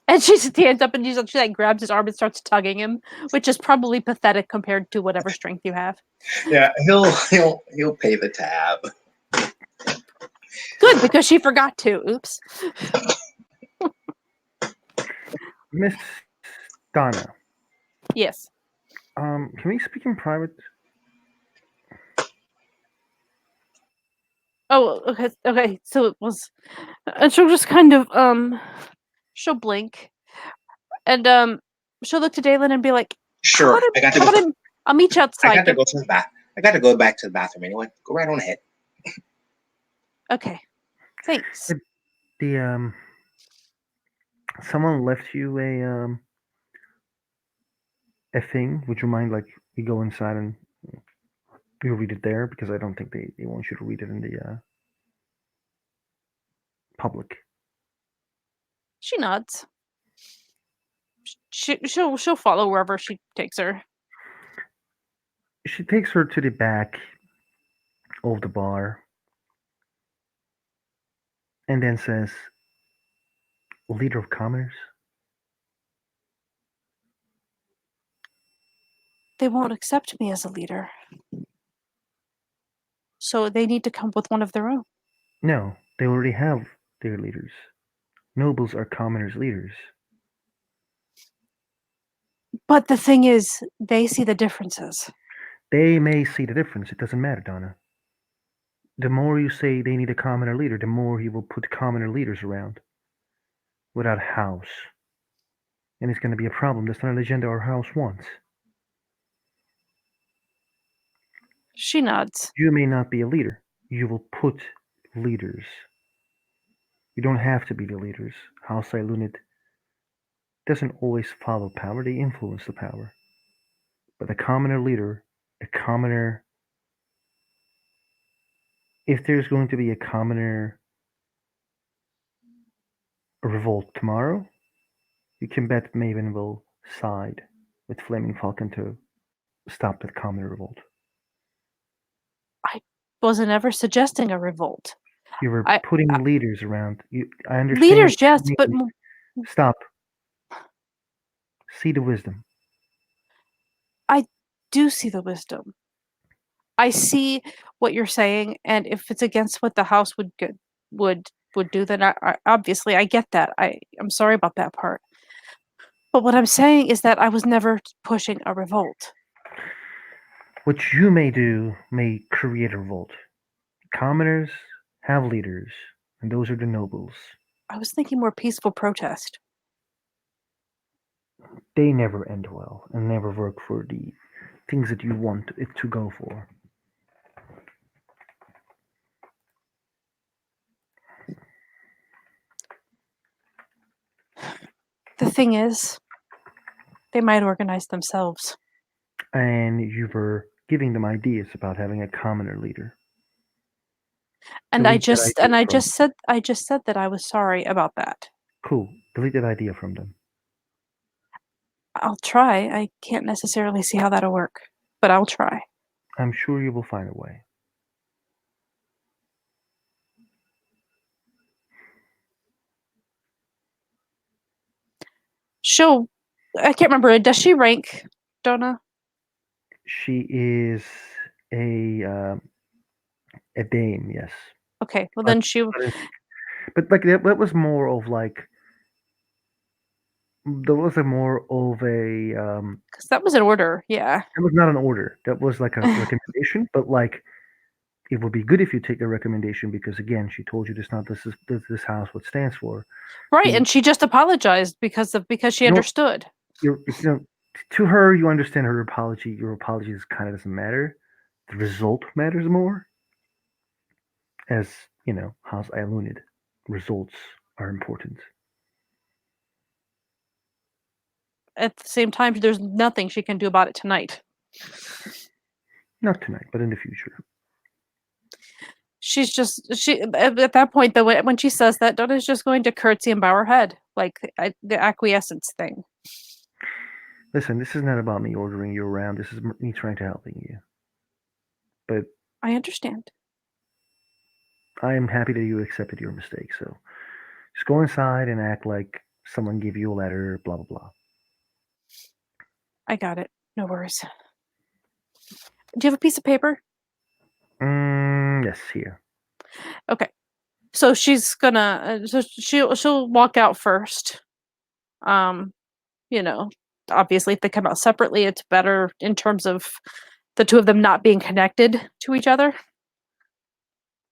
And she stands up and she like grabs his arm and starts tugging him, which is probably pathetic compared to whatever strength you have. Yeah, he'll pay the tab. Good, because she forgot to. Oops. Miss Donna, Yes. can we speak in private? Oh, okay. So it was, and she'll just kind of she'll blink, and she'll look to Dalen and be like, "How Sure. about him? I got to How go. about him? I'll meet you I outside." got to go to the bath. I got to go back to the bathroom anyway. Go right on ahead. Okay, thanks. The someone left you a thing. Would you mind like we go inside and we read it there because I don't think they want you to read it in the public. She nods. She'll follow wherever she takes her. She takes her to the back of the bar and then says, "Leader of commoners." They won't accept me as a leader, so they need to come up with one of their own. No, they already have their leaders. Nobles are commoners' leaders. But the thing is, they see the differences. They may see the difference. It doesn't matter, Donna. The more you say they need a commoner leader, the more he will put commoner leaders around without house. And it's going to be a problem. That's not an agenda our house wants. She nods. You may not be a leader. You will put leaders. You don't have to be the leaders. House Ilunid doesn't always follow power, they influence the power. But a commoner leader, a commoner, if there's going to be a commoner revolt tomorrow, you can bet Maven will side with Flaming Falcon to stop that commoner revolt. I wasn't ever suggesting a revolt. You were I putting leaders around. I understand. leaders, what you yes, but mean. Stop. See the wisdom. I do see the wisdom. I see what you're saying, and if it's against what the house would do, then obviously I get that. I'm sorry about that part. But what I'm saying is that I was never pushing a revolt. What you may do may create a revolt. Commoners have leaders, and those are the nobles. I was thinking more peaceful protest. They never end well and never work for the things that you want it to go for. The thing is, they might organize themselves. And you were giving them ideas about having a commoner leader. And Delete that idea from I just said that I was sorry about that. Cool. Delete that idea from them. I'll try. I can't necessarily see how that'll work, but I'll try. I'm sure you will find a way. I can't remember. Does she rank, Donna? She is a dame, yes. Okay, well then But like that was more of like there was a more of a because that was an order, yeah. that was not an order. That was like a recommendation, but like it would be good if you take the recommendation because again, she told you this house what stands for. Right, and she just apologized because she understood. To her, you understand her apology. Your apology kind of doesn't matter. The result matters more. As you know, House Ilunid, results are important. At the same time, there's nothing she can do about it tonight. Not tonight, but in the future. She's at that point though when she says that, Donna's just going to curtsy and bow her head like the acquiescence thing. Listen, this is not about me ordering you around. This is me trying to helping you. But I understand. I am happy that you accepted your mistake. So just go inside and act like someone gave you a letter. Blah blah blah. I got it. No worries. Do you have a piece of paper? Yes, here. Okay. So she's gonna. So she'll walk out first. You know, obviously, if they come out separately, it's better in terms of the two of them not being connected to each other.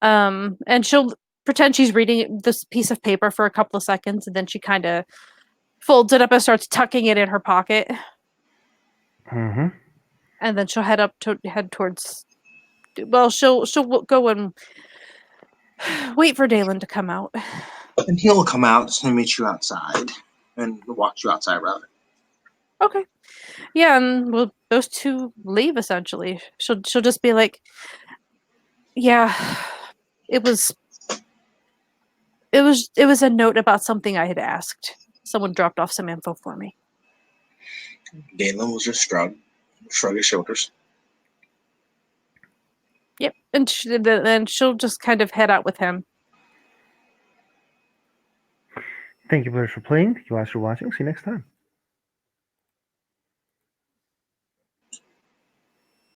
And she'll pretend she's reading this piece of paper for a couple of seconds, and then she kind of folds it up and starts tucking it in her pocket. Mm-hmm. And then she'll head towards. Well, she'll go and wait for Dalen to come out. And he'll come out and meet you outside and walk you outside, rather. Okay. Yeah, and those two leave essentially. She'll just be like, yeah, it was a note about something I had asked. Someone dropped off some info for me. Galen will just shrug his shoulders. Yep, and then she'll just kind of head out with him. Thank you, brothers, for playing. Thank you guys for watching. See you next time.